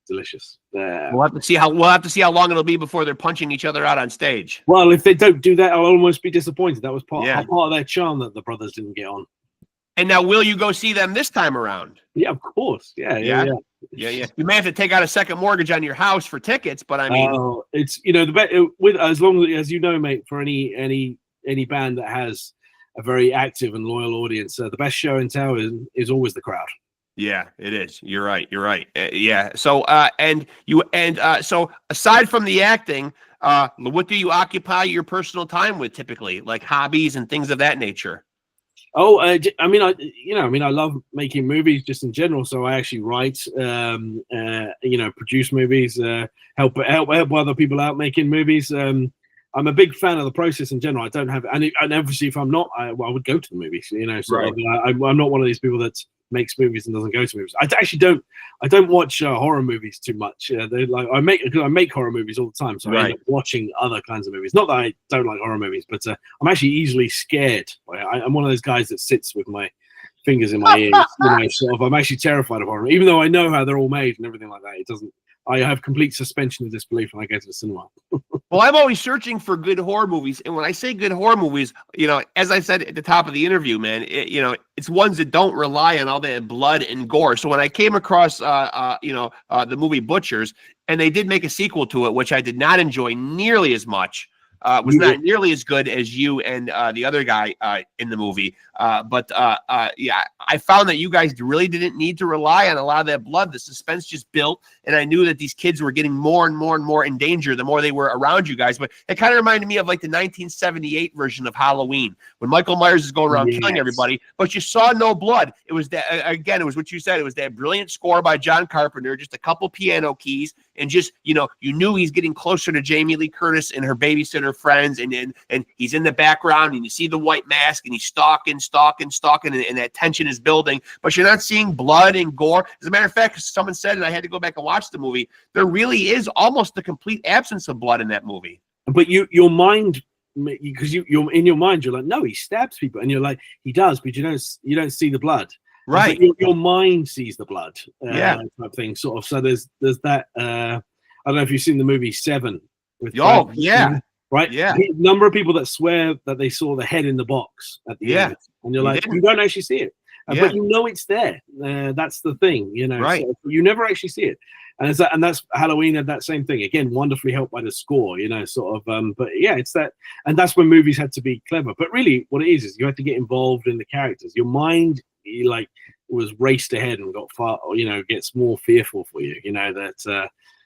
delicious. We'll have to see how long it'll be before they're punching each other out on stage. Well, if they don't do that, I'll almost be disappointed. That was part of their charm that the brothers didn't get on. And now, will you go see them this time around? Yeah, of course. Yeah. You may have to take out a second mortgage on your house for tickets, but I mean, it's with as long as mate, for any band that has a very active and loyal audience, the best show in town is always the crowd. Yeah, it is. You're right. Yeah. So, so aside from the acting, what do you occupy your personal time with typically, like hobbies and things of that nature? Oh, I love making movies just in general. So I actually write, produce movies, help other people out making movies. I'm a big fan of the process in general. I don't have, and obviously if I'm not, I would go to the movies. I'm not one of these people that makes movies and doesn't go to movies. I don't watch horror movies too much. I make horror movies all the time, so I end up watching other kinds of movies. Not that I don't like horror movies, but I'm actually easily scared. I'm one of those guys that sits with my fingers in my ears. I'm actually terrified of horror, even though I know how they're all made and everything like that. It doesn't. I have complete suspension of disbelief when I go to the cinema. Well, I'm always searching for good horror movies. And when I say good horror movies, as I said at the top of the interview, man, it's ones that don't rely on all that blood and gore. So when I came across, the movie Butchers, and they did make a sequel to it, which I did not enjoy nearly as much, was not nearly as good as you and the other guy in the movie. But I found that you guys really didn't need to rely on a lot of that blood. The suspense just built, and I knew that these kids were getting more and more and more in danger the more they were around you guys. But it kind of reminded me of like the 1978 version of Halloween, when Michael Myers is going around killing everybody, but you saw no blood. It was that, again, it was what you said. It was that brilliant score by John Carpenter, just a couple piano keys, and just, you knew he's getting closer to Jamie Lee Curtis and her babysitter friends, and he's in the background, and you see the white mask, and he's stalking, and that tension is building, but you're not seeing blood and gore. As a matter of fact, someone said, and I had to go back and watch the movie, there really is almost a complete absence of blood in that movie. But your mind, because you're in your mind, you're like, no, he stabs people, and you're like, he does, but you don't see the blood. Right. Your mind sees the blood. Type thing, sort of. So there's that. I don't know if you've seen the movie Seven. Right? Yeah. The number of people that swear that they saw the head in the box at the end. And you're like, you don't actually see it. But it's there. That's the thing, Right. So you never actually see it. And that's Halloween had that same thing. Again, wonderfully helped by the score, but yeah, it's that. And that's when movies had to be clever. But really what it is you have to get involved in the characters. Your mind, was raced ahead and got far, gets more fearful for you,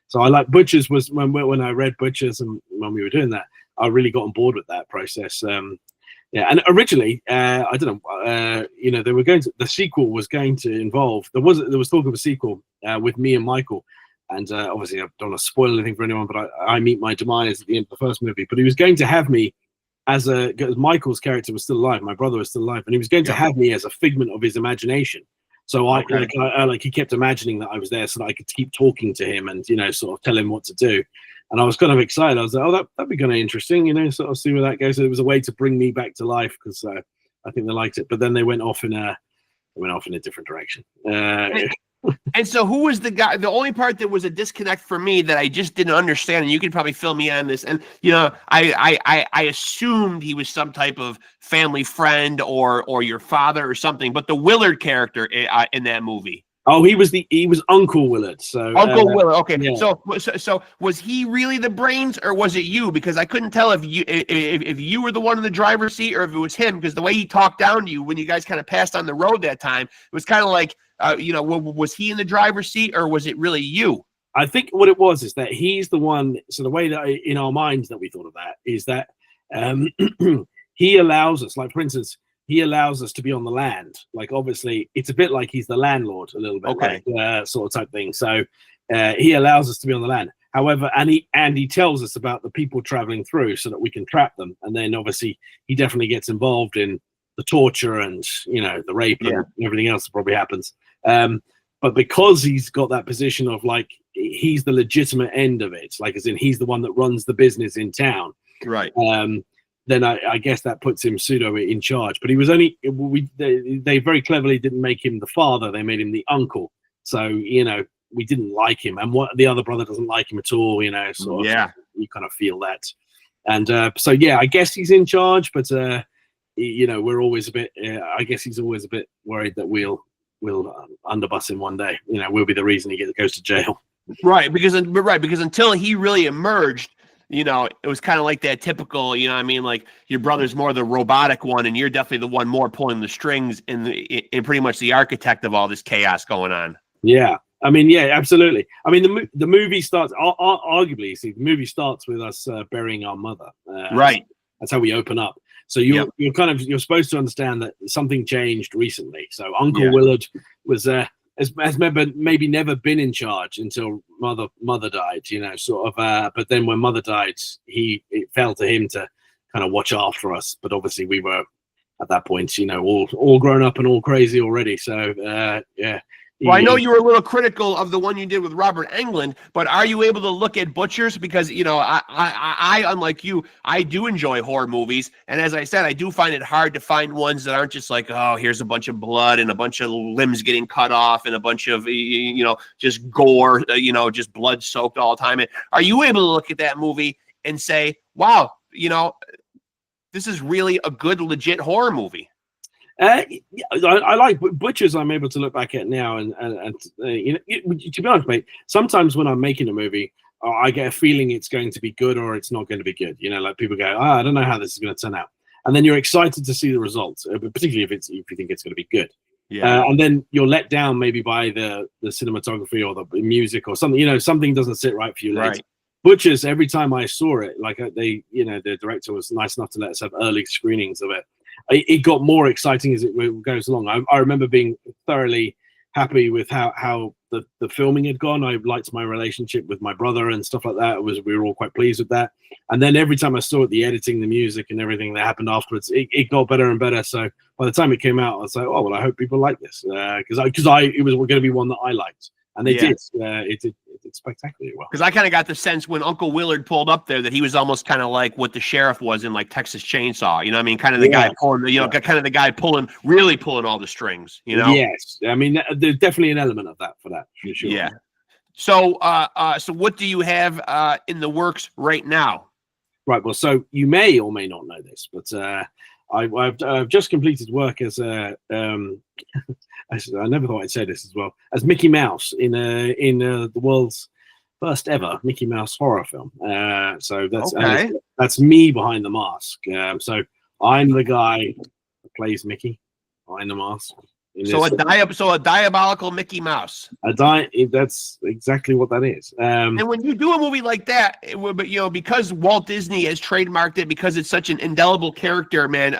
so I like Butchers was when I read Butchers and when we were doing that, I really got on board with that process. And originally, I don't know, they were the sequel was going to involve, there was talk of a sequel with me and Michael. And obviously I don't want to spoil anything for anyone, but I meet my demise at the end of the first movie, but he was going to have me as Michael's character was still alive, my brother was still alive, and he was going to have me as a figment of his imagination. So he kept imagining that I was there so that I could keep talking to him and, sort of tell him what to do. And I was kind of excited. I was like, oh, that'd be kind of interesting, sort of see where that goes. So it was a way to bring me back to life because I think they liked it. But then they went off in a different direction. And so who was the guy? The only part that was a disconnect for me that I just didn't understand, and you can probably fill me on this. And I assumed he was some type of family friend or your father or something. But the Willard character in that movie. Oh, he was Uncle Willard. So Uncle Willard. Okay. yeah. So was he really the brains, or was it you? Because I couldn't tell if you were the one in the driver's seat or if it was him. Because the way he talked down to you when you guys kind of passed on the road that time, it was kind of like, was he in the driver's seat or was it really you? I think what it was is that he's the one. So the way that in our minds that we thought of that is that he allows us, like for instance, he allows us to be on the land. Like obviously, it's a bit like he's the landlord, a little bit, okay, like, sort of type thing. So he allows us to be on the land. However, and he tells us about the people traveling through so that we can trap them. And then obviously, he definitely gets involved in the torture and the rape and everything else that probably happens. But because he's got that position of like he's the legitimate end of it, like as in he's the one that runs the business in town, right? Then I guess that puts him pseudo in charge. But he was only they very cleverly didn't make him the father; they made him the uncle. So we didn't like him, and what the other brother doesn't like him at all. Sort of, you kind of feel that. And so yeah, I guess he's in charge, but we're always a bit. I guess he's always a bit worried that we'll underbus him one day. We'll be the reason he goes to jail. Right, because until he really emerged. It was kind of like that typical, like your brother's more the robotic one and you're definitely the one more pulling the strings and pretty much the architect of all this chaos going on. Yeah. I mean, yeah, absolutely. I mean, the movie starts, arguably, the movie starts with us burying our mother. Right. That's how we open up. So you're supposed to understand that something changed recently. So Uncle Willard was has maybe never been in charge until mother died, but then when mother died, it fell to him to kind of watch after us. But obviously we were at that point, all grown up and all crazy already. So Well, I know you were a little critical of the one you did with Robert Englund, but are you able to look at Butchers? Because, I unlike you, I do enjoy horror movies. And as I said, I do find it hard to find ones that aren't just like, oh, here's a bunch of blood and a bunch of limbs getting cut off and a bunch of, just gore, just blood soaked all the time. And are you able to look at that movie and say, wow, this is really a good, legit horror movie? I like Butchers. I'm able to look back at now, and to be honest, mate, sometimes when I'm making a movie, I get a feeling it's going to be good or it's not going to be good. Like people go, I don't know how this is going to turn out, and then you're excited to see the results, particularly if you think it's going to be good. Yeah. And then you're let down maybe by the cinematography or the music or something. Something doesn't sit right for you. Later. Right. Butchers. Every time I saw it, like the director was nice enough to let us have early screenings of it. It got more exciting as it goes along. I remember being thoroughly happy with how the filming had gone. I liked my relationship with my brother and stuff like that. We were all quite pleased with that. And then every time I saw it, the editing, the music, and everything that happened afterwards, it got better and better. So by the time it came out, I was like, oh well, I hope people like this because it was going to be one that I liked, and they did. It did spectacularly well. Because I kind of got the sense when Uncle Willard pulled up there that he was almost kind of like what the sheriff was in like Texas Chainsaw. Kind of the guy pulling, kind of the guy really pulling all the strings. Yes, I mean there's definitely an element of that for sure. Yeah. So, so what do you have in the works right now? Right. Well, so you may or may not know this, but I've just completed work as a. I never thought I'd say this as well as Mickey Mouse in the world's first ever Mickey Mouse horror film. So that's me behind the mask. So I'm the guy that plays Mickey behind the mask. So a diabolical Mickey Mouse. That's exactly what that is. And when you do a movie like that, because Walt Disney has trademarked it, because it's such an indelible character, man.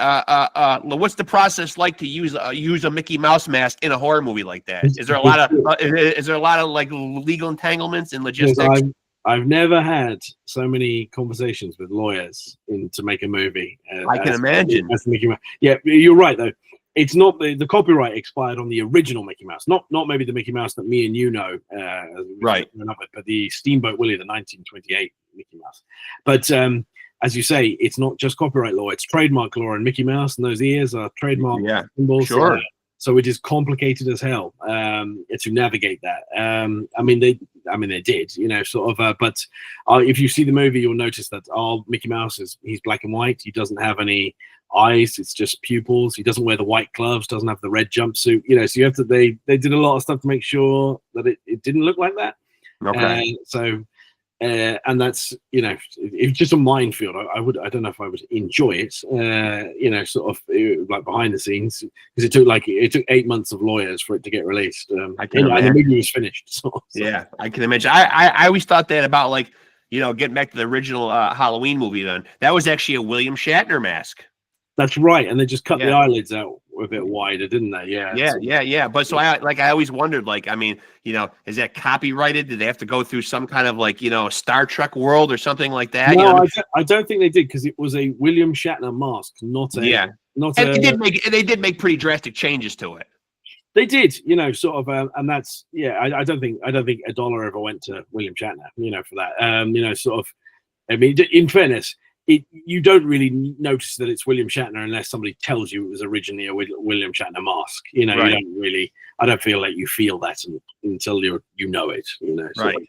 What's the process like to use a Mickey Mouse mask in a horror movie like that? Is there a lot of like legal entanglements and logistics? I've never had so many conversations with lawyers to make a movie. I can imagine. As Mickey Mouse. Yeah, you're right though. It's not the copyright expired on the original Mickey Mouse, not maybe the Mickey Mouse that me and you know, right? But the Steamboat Willie, the 1928 Mickey Mouse. But as you say, it's not just copyright law; it's trademark law, and Mickey Mouse and those ears are trademark symbols. Sure. So it is complicated as hell to navigate that. I mean, they did, you know, sort of. But if you see the movie, you'll notice that Mickey Mouse he's black and white. He doesn't have any eyes. It's just pupils. He doesn't wear the white gloves. Doesn't have the red jumpsuit. You know, so you have to. They did a lot of stuff to make sure that it didn't look like that. Okay. And that's, you know, it's just a minefield. I don't know if I would enjoy it, you know, sort of like behind the scenes, because it took 8 months of lawyers for it to get released. I can imagine. And the movie was finished. So. Yeah, I can imagine. I always thought that about, like, you know, getting back to the original Halloween movie. Then that was actually a William Shatner mask. That's right, and they just cut the eyelids out a bit wider, didn't they? Yeah. But so I always wondered, like, I mean, you know, is that copyrighted? Did they have to go through some kind of, like, you know, Star Trek world or something like that? No, you know? I don't think they did, because it was a William Shatner mask, not a they did make pretty drastic changes to it. They did, you know, sort of, and that's I don't think a dollar ever went to William Shatner, you know, for that. You know, sort of. I mean, in fairness, you don't really notice that it's William Shatner unless somebody tells you it was originally a William Shatner mask. You know, right. You don't really. I don't feel like you feel that until you know it. You know, right. Like,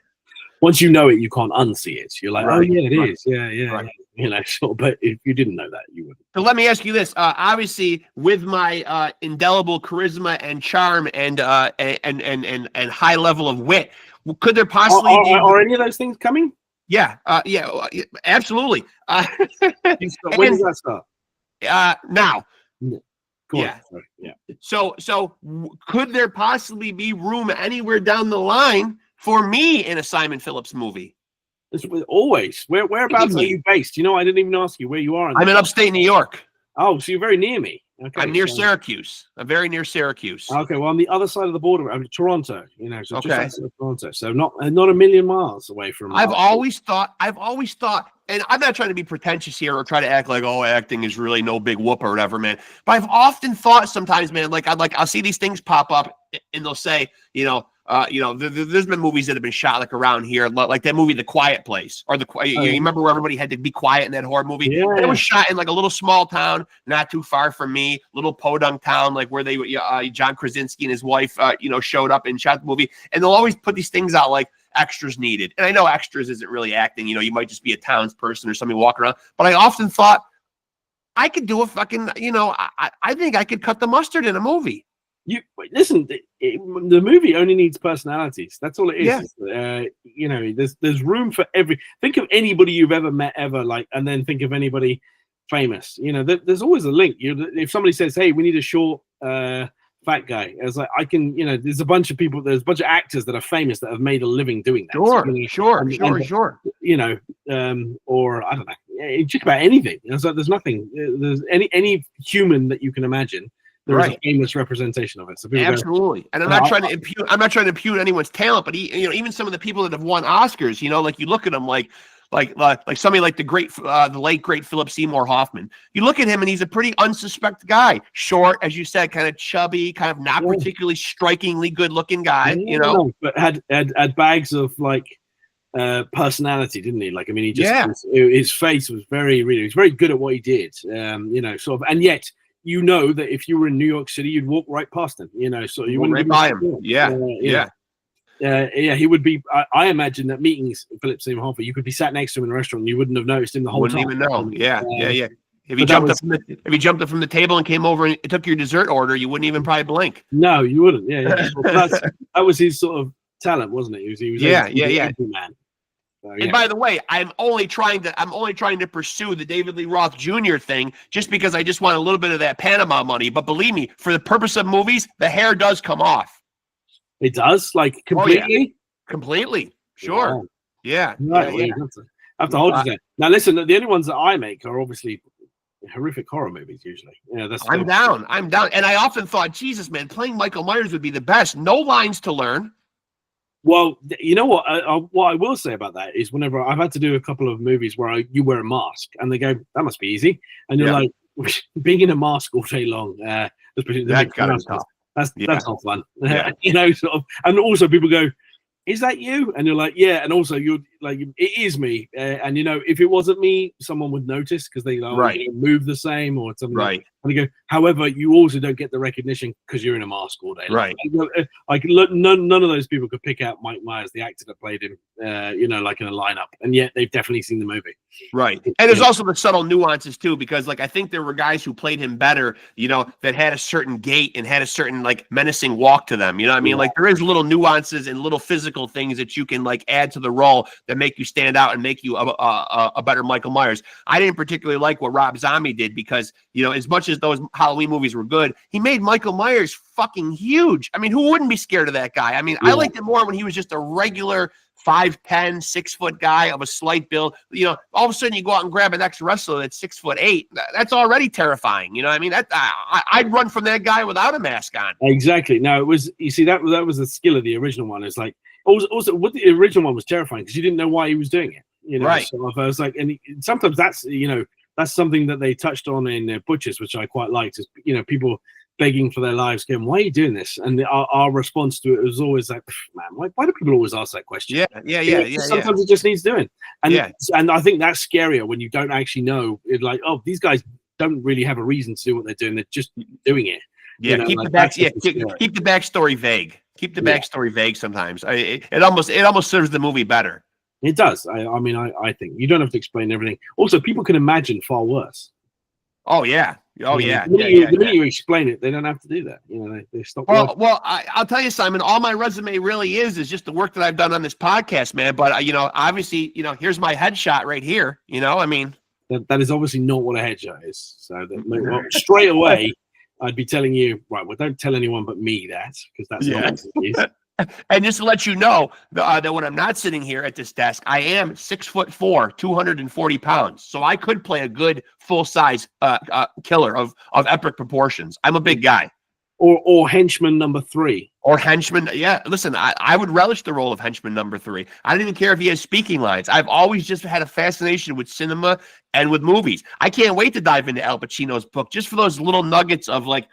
once you know it, you can't unsee it. You're like, right. Oh yeah, it is. Yeah. Right. You know, sort of, but if you didn't know that, you wouldn't. So let me ask you this: obviously, with my indelible charisma and charm and high level of wit, could there possibly are any of those things coming? Yeah, absolutely. When does that start? Now. Yeah. So could there possibly be room anywhere down the line for me in a Simon Phillips movie? It's always. Whereabouts are you based? You know, I didn't even ask you where you are. I'm in upstate New York. Oh, so you're very near me. Okay, I'm near Syracuse. I'm very near Syracuse. Okay, well, on the other side of the border, I'm Toronto. You know, so okay. Just outside of Toronto, so not a million miles away from. I've always thought, and I'm not trying to be pretentious here or try to act like, oh, acting is really no big whoop or whatever, man. But I've often thought sometimes, man, I'll see these things pop up, and they'll say, there's been movies that have been shot like around here, like that movie, The Quiet Place, or you remember where everybody had to be quiet in that horror movie? Yeah. It was shot in like a little small town, not too far from me, little podunk town, like where they John Krasinski and his wife, showed up and shot the movie. And they'll always put these things out like extras needed. And I know extras isn't really acting. You know, you might just be a townsperson or somebody walking around. But I often thought I could do a fucking, I think I could cut the mustard in a movie. You listen. The movie only needs personalities. That's all it is. Yeah. There's room for every. Think of anybody you've ever met, and then think of anybody famous. You know, there's always a link. If somebody says, "Hey, we need a short, fat guy," it's like I can. You know, there's a bunch of people. There's a bunch of actors that are famous that have made a living doing that. Sure. You know, or I don't know. Just about anything. It's like there's nothing. There's any human that you can imagine. There is a famous representation of it. So absolutely, and I'm not trying to impugn anyone's talent, but even some of the people that have won Oscars, like you look at them, like somebody like the late great Philip Seymour Hoffman. You look at him, and he's a pretty unsuspect guy, short, as you said, kind of chubby, kind of not particularly strikingly good-looking guy. But had bags of personality, didn't he? Like, I mean, his face was he was very good at what he did. Sort of, and yet. You know that if you were in New York City, you'd walk right past him. So you wouldn't right by him. He would be. I imagine that meetings, Philip Seymour Hoffman, you could be sat next to him in a restaurant, and you wouldn't have noticed him the whole time. Wouldn't even know. Yeah. If he jumped up from the table and came over and took your dessert order, you wouldn't even probably blink. No, you wouldn't. Yeah. That was his sort of talent, wasn't it? He was man. And by the way, I'm only trying to pursue the David Lee Roth Jr. thing just because I just want a little bit of that Panama money. But believe me, for the purpose of movies, the hair does come off. It does, like completely. Oh, yeah. Completely, sure. Wow. Yeah. Right, I have to hold you there. Now, listen, the only ones that I make are obviously horrific horror movies. Usually, I'm down, and I often thought, Jesus, man, playing Michael Myers would be the best. No lines to learn. Well, you know what? What I will say about that is, whenever I've had to do a couple of movies where you wear a mask, and they go, "That must be easy," and you're like, being in a mask all day long. That's not fun. Yeah. Sort of, and also people go, "Is that you?" And you're like, "Yeah." And also, you're like, "It is me." And if it wasn't me, someone would notice because they move the same or something. Right. And they go, however, you also don't get the recognition because you're in a mask all day. Right. None of those people could pick out Mike Myers, the actor that played him, like in a lineup, and yet they've definitely seen the movie. Right. And there's also the subtle nuances too, because like I think there were guys who played him better, that had a certain gait and had a certain like menacing walk to them. You know what I mean? Yeah. Like there is little nuances and little physical things that you can like add to the role that make you stand out and make you a better Michael Myers. I didn't particularly like what Rob Zombie did because, as much as those Halloween movies were good, he made Michael Myers fucking huge. I mean, who wouldn't be scared of that guy? I mean, I liked it more when he was just a regular 5'10", 6-foot guy of a slight build. All of a sudden you go out and grab an ex-wrestler that's 6'8". That's already terrifying. You know what I mean? I'd run from that guy without a mask on. Exactly. No, it was, you see, that was the skill of the original one. It's like, also what the original one was terrifying because you didn't know why he was doing it. Right. So I was like, and sometimes that's, that's something that they touched on in Butchers, which I quite liked, is, people begging for their lives, going, why are you doing this? And our response to it was always like, man, why do people always ask that question? Yeah. Sometimes it just needs doing. And I think that's scarier when you don't actually know. It's like, oh, these guys don't really have a reason to do what they're doing. They're just doing it. Yeah, keep the backstory vague. Keep the backstory vague sometimes. It almost serves the movie better. It does. I think you don't have to explain everything. Also, people can imagine far worse. Oh yeah. The minute you explain it, they don't have to do that. They stop. Well, I'll tell you, Simon. All my resume really is just the work that I've done on this podcast, man. But obviously, here's my headshot right here. I mean, that is obviously not what a headshot is. So straight away, I'd be telling you, right? Well, don't tell anyone but me that, because that's not what it is. And just to let you know that when I'm not sitting here at this desk, I am 6'4", 240 pounds. So I could play a good full-size killer of epic proportions. I'm a big guy. Or henchman number 3. Or henchman. Yeah, listen, I would relish the role of henchman number 3. I don't even care if he has speaking lines. I've always just had a fascination with cinema and with movies. I can't wait to dive into Al Pacino's book just for those little nuggets of like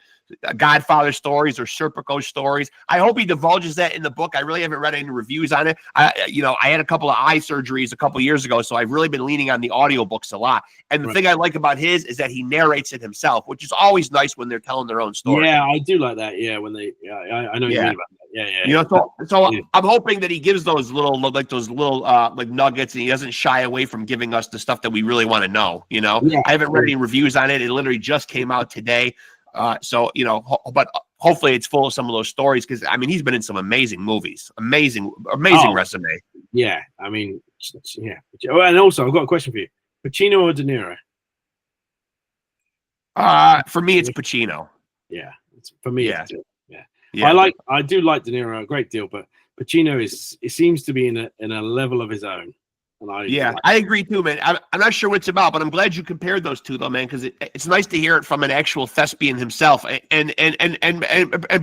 Godfather stories or Serpico stories. I hope he divulges that in the book. I really haven't read any reviews on it. I had a couple of eye surgeries a couple of years ago, so I've really been leaning on the audiobooks a lot. And the thing I like about his is that he narrates it himself, which is always nice when they're telling their own story. Yeah, I do like that. Yeah, when they, I know what you mean about that. Yeah. So I'm hoping that he gives those little nuggets, and he doesn't shy away from giving us the stuff that we really want to know. I haven't read any reviews on it. It literally just came out today. But hopefully it's full of some of those stories, because I mean he's been in some amazing movies, amazing resume. Yeah, I mean, yeah. And also, I've got a question for you: Pacino or De Niro? For me, it's Pacino. Yeah, for me. Yeah. Yeah. I do like De Niro a great deal, but Pacino seems to be in a level of his own. I agree too, man. I'm not sure what it's about, but I'm glad you compared those two, though, man, because it's nice to hear it from an actual thespian himself. And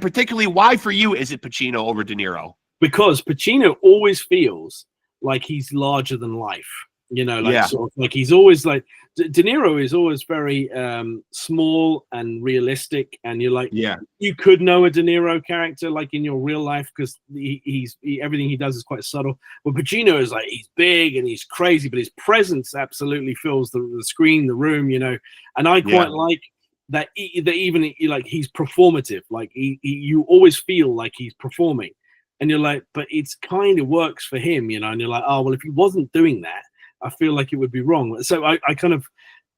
particularly, why for you is it Pacino over De Niro? Because Pacino always feels like he's larger than life. Sort of like he's always like De Niro is always very small and realistic, and you're like, you could know a De Niro character like in your real life because he's everything he does is quite subtle. But Pacino is like, he's big and he's crazy, but his presence absolutely fills the screen, the room, And I quite like that even like he's performative, like you always feel like he's performing, and you're like, but it's kind of works for him, and you're like, oh well, if he wasn't doing that, I feel like it would be wrong. So I kind of,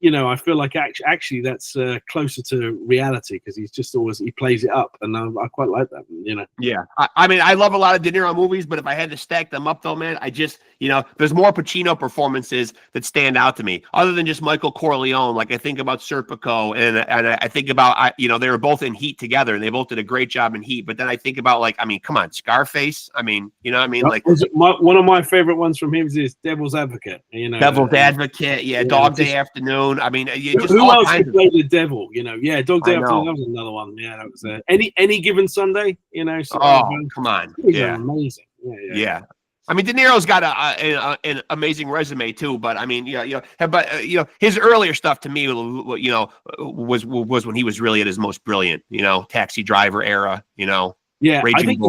I feel like actually that's closer to reality, because he's just he plays it up, and I quite like that, Yeah, I mean, I love a lot of De Niro movies, but if I had to stack them up, though, man, I just, there's more Pacino performances that stand out to me, other than just Michael Corleone. Like I think about Serpico, and I think about, they were both in Heat together, and they both did a great job in Heat. But then I think about, like, I mean, come on, Scarface. I mean, like one of my favorite ones from him is Devil's Advocate. Devil's Advocate, Dog Day Afternoon. I mean, who else could play the devil? Dog Day Afternoon. That was another one. Yeah, that was any given Sunday. Come on, amazing. Yeah. I mean, De Niro's got an amazing resume too, but I mean, his earlier stuff to me, was when he was really at his most brilliant. Taxi Driver era. Yeah, I think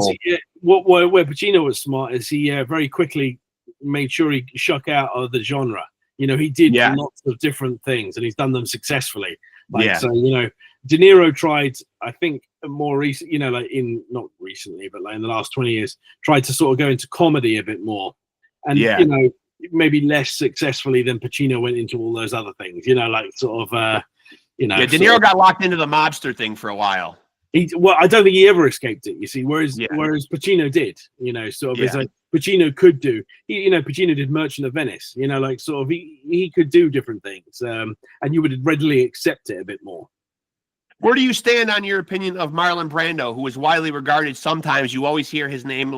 where Pacino was smart is he very quickly made sure he shook out of the genre. He did lots of different things, and he's done them successfully. So De Niro tried, I think, more recent, like not recently, but like in the last 20 years, tried to sort of go into comedy a bit more, and maybe less successfully than Pacino went into all those other things. Like sort of, De Niro got locked into the mobster thing for a while. Well, I don't think he ever escaped it. You see, whereas Pacino did. Sort of, it's like Pacino could do. Pacino did Merchant of Venice. Like sort of, he could do different things, and you would readily accept it a bit more. Where do you stand on your opinion of Marlon Brando, who is widely regarded? Sometimes you always hear his name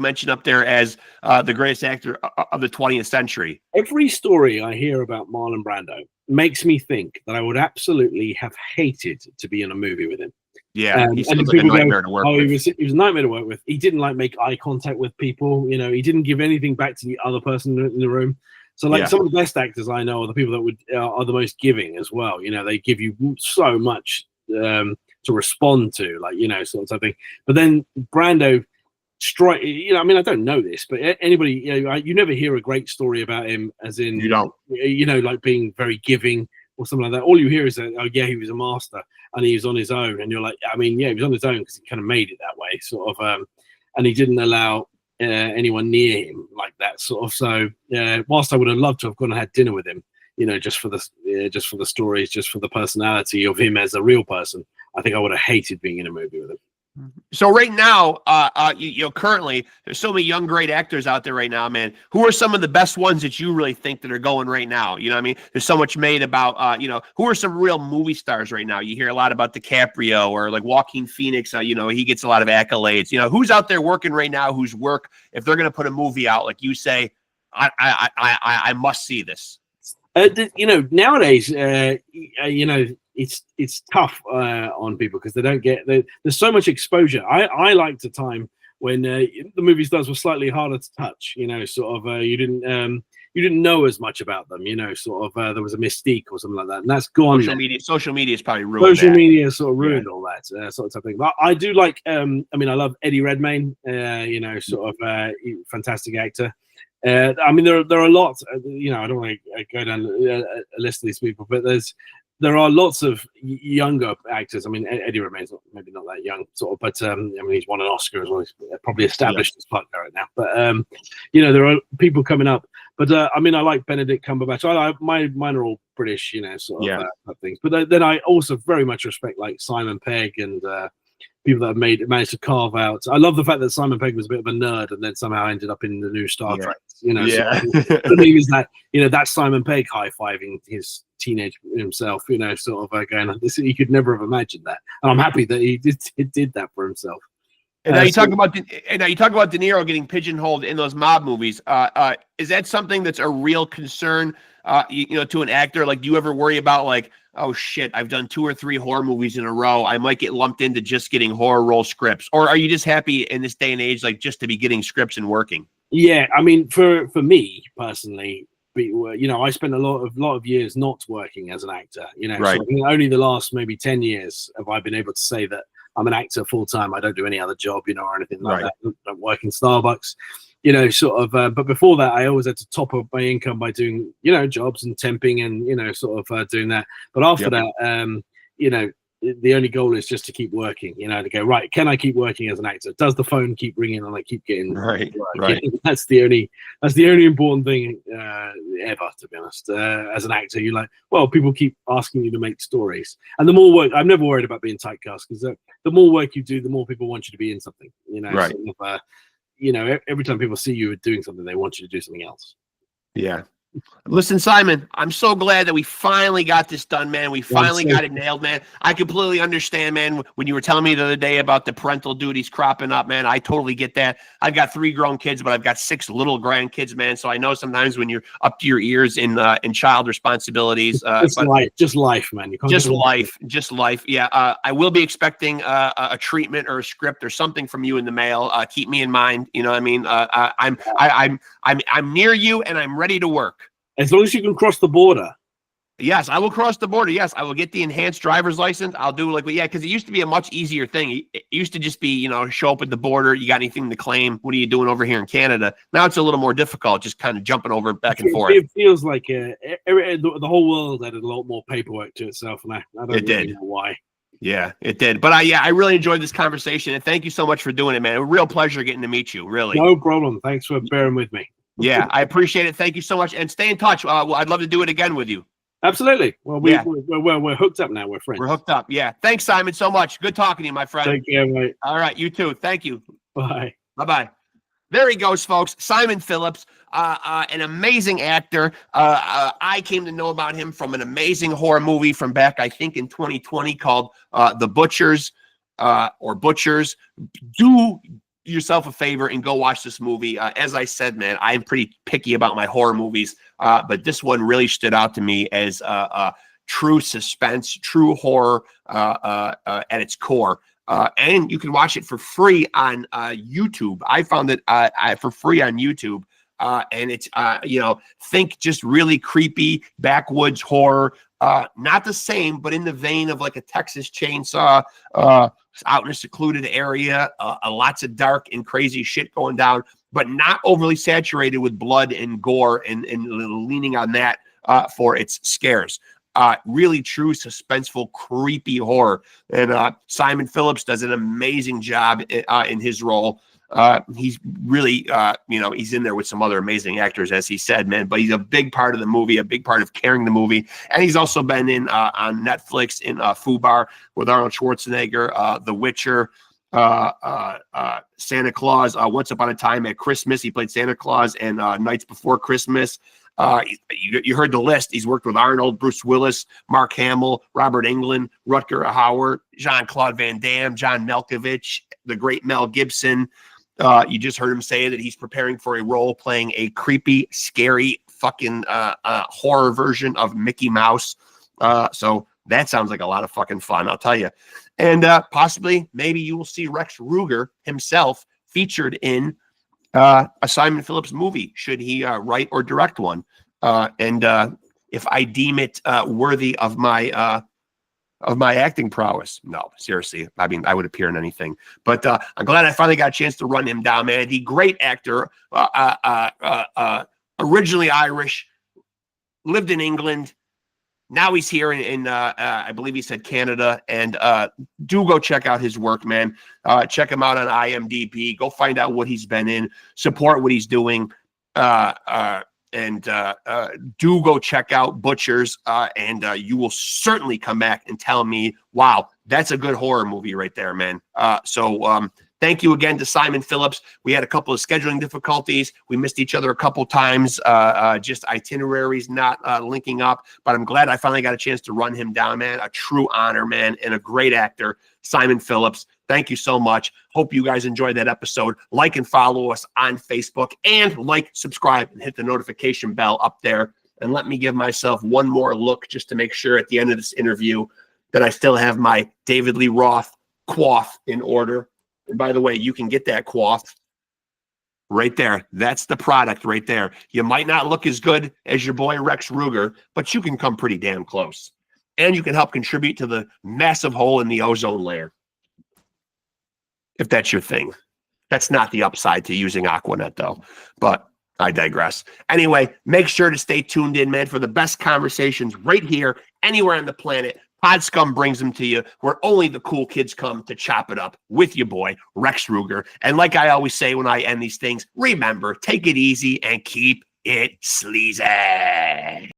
mentioned up there as the greatest actor of the 20th century. Every story I hear about Marlon Brando makes me think that I would absolutely have hated to be in a movie with him. Yeah, he seems like a nightmare to work with. He was a nightmare to work with. He didn't make eye contact with people. He didn't give anything back to the other person in the room. So some of the best actors I know are the people that are the most giving as well. They give you so much to respond to, sort of thing. But then Brando I don't know this, but anybody, you never hear a great story about him as in, you don't, like being very giving or something like that. All you hear is that, he was a master and he was on his own. And you're like, he was on his own because he kind of made it that way, sort of. And he didn't allow anyone near him like that, sort of. So whilst I would have loved to have gone and had dinner with him, just for the stories, just for the personality of him as a real person, I think I would have hated being in a movie with him. So right now, currently, there's so many young, great actors out there right now, man. Who are some of the best ones that you really think that are going right now? You know what I mean? There's so much made about, who are some real movie stars right now? You hear a lot about DiCaprio or like Joaquin Phoenix. He gets a lot of accolades. Who's out there working right now? Whose work, if they're going to put a movie out, like you say, I must see this. Nowadays, it's tough on people because they don't get there's so much exposure. I liked a time when the movie stars were slightly harder to touch. Sort of you didn't know as much about them. Sort of there was a mystique or something like that, and that's gone. Social media is probably ruined. Social media sort of ruined all that sort of thing. But I do like. I love Eddie Redmayne. Sort of fantastic actor. There are lots. I don't want to go down a list of these people, but there are lots of younger actors. Eddie Redmayne's maybe not that young, sort of, but he's won an Oscar as well. He's probably established as partner right now. But there are people coming up. But I like Benedict Cumberbatch. Mine are all British, sort of things. But then I also very much respect like Simon Pegg and people that have managed to carve out. I love the fact that Simon Pegg was a bit of a nerd and then somehow ended up in the new Star Trek. So the thing is that that's Simon Pegg high-fiving his teenage himself. Sort of going, he could never have imagined that, and I'm happy that he did that for himself. And now you talk about De Niro getting pigeonholed in those mob movies. Is that something that's a real concern? To an actor? Like, do you ever worry about like, oh shit, I've done 2 or 3 horror movies in a row, I might get lumped into just getting horror role scripts? Or are you just happy in this day and age, like just to be getting scripts and working? Yeah, for me personally, I spent a lot of years not working as an actor. Right. So only the last maybe 10 years have I been able to say that I'm an actor full time. I don't do any other job, or anything like that. I don't work in Starbucks. Sort of, but before that, I always had to top up my income by doing, jobs and temping and, sort of doing that. But after that, the only goal is just to keep working, to go, right, can I keep working as an actor? Does the phone keep ringing and I keep getting right? That's the only important thing ever, to be honest. As an actor, you're like, well, people keep asking you to make stories. And the more work, I'm never worried about being typecast because the more work you do, the more people want you to be in something, Right. Sort of, every time people see you doing something, they want you to do something else. Yeah. Listen, Simon, I'm so glad that we finally got this done, man. We finally got it nailed, man. I completely understand, man. When you were telling me the other day about the parental duties cropping up, man, I totally get that. I've got 3 grown kids, but I've got 6 little grandkids, man. So I know sometimes when you're up to your ears in child responsibilities, just life, man. Just life. Yeah. I will be expecting a treatment or a script or something from you in the mail. Keep me in mind. You know what I mean? I'm near you and I'm ready to work. As long as you can cross the border. Yes, I will cross the border. Yes, I will get the enhanced driver's license. I'll do because it used to be a much easier thing. It used to just be, show up at the border. You got anything to claim? What are you doing over here in Canada? Now it's a little more difficult, just kind of jumping over back and forth. It feels like the whole world added a lot more paperwork to itself, and I don't really know why. Yeah, it did. But I really enjoyed this conversation, and thank you so much for doing it, man. A real pleasure getting to meet you. Really. No problem. Thanks for bearing with me. Yeah, I appreciate it. Thank you so much, and stay in touch. I'd love to do it again with you. Absolutely. Well, we're hooked up now. We're friends. We're hooked up. Yeah. Thanks, Simon, so much. Good talking to you, my friend. Take care, mate. All right, you too. Thank you. Bye. Bye-bye. There he goes, folks. Simon Phillips, an amazing actor. I came to know about him from an amazing horror movie from back, I think, in 2020 called The Butchers or Butchers. Do yourself a favor and go watch this movie. As I said, man, I'm pretty picky about my horror movies, but this one really stood out to me as true suspense, true horror at its core. And you can watch it for free on YouTube. I found it for free on YouTube. And it's, think just really creepy backwoods horror. Not the same, but in the vein of like a Texas Chainsaw, out in a secluded area, lots of dark and crazy shit going down, but not overly saturated with blood and gore and leaning on that for its scares. Really true suspenseful, creepy horror. And Simon Phillips does an amazing job in his role. He's really, he's in there with some other amazing actors, as he said, man, but he's a big part of the movie, a big part of carrying the movie. And he's also been in on Netflix in Fubar with Arnold Schwarzenegger, The Witcher, Santa Claus, Once Upon a Time at Christmas. He played Santa Claus, and Nights Before Christmas. You heard the list. He's worked with Arnold, Bruce Willis, Mark Hamill, Robert Englund, Rutger Hauer, Jean-Claude Van Damme, John Malkovich, the great Mel Gibson. You just heard him say that he's preparing for a role playing a creepy, scary, fucking horror version of Mickey Mouse. So that sounds like a lot of fucking fun, I'll tell you. And possibly, maybe you will see Rexx Ruger himself featured in a Simon Phillips movie, should he write or direct one. And if I deem it worthy of my acting prowess. No, seriously. I mean, I would appear in anything. But I'm glad I finally got a chance to run him down, man. He great actor, originally Irish, lived in England. Now he's here in I believe he said Canada. And do go check out his work, man. Check him out on IMDb. Go find out what he's been in. Support what he's doing. And do go check out Butchers, and you will certainly come back and tell me, wow, that's a good horror movie right there, man. So thank you again to Simon Phillips. We had a couple of scheduling difficulties. We missed each other a couple times, just itineraries not linking up. But I'm glad I finally got a chance to run him down, man. A true honor, man, and a great actor, Simon Phillips. Thank you so much. Hope you guys enjoyed that episode. Like and follow us on Facebook, and like, subscribe, and hit the notification bell up there. And let me give myself one more look just to make sure at the end of this interview that I still have my David Lee Roth coif in order. And by the way, you can get that coif right there. That's the product right there. You might not look as good as your boy Rexx Ruger, but you can come pretty damn close. And you can help contribute to the massive hole in the ozone layer, if that's your thing. That's not the upside to using Aquanet, though. But I digress. Anyway, make sure to stay tuned in, man, for the best conversations right here, anywhere on the planet. PodScum brings them to you, where only the cool kids come to chop it up with your boy, Rexx Ruger. And like I always say when I end these things, remember, take it easy and keep it sleazy.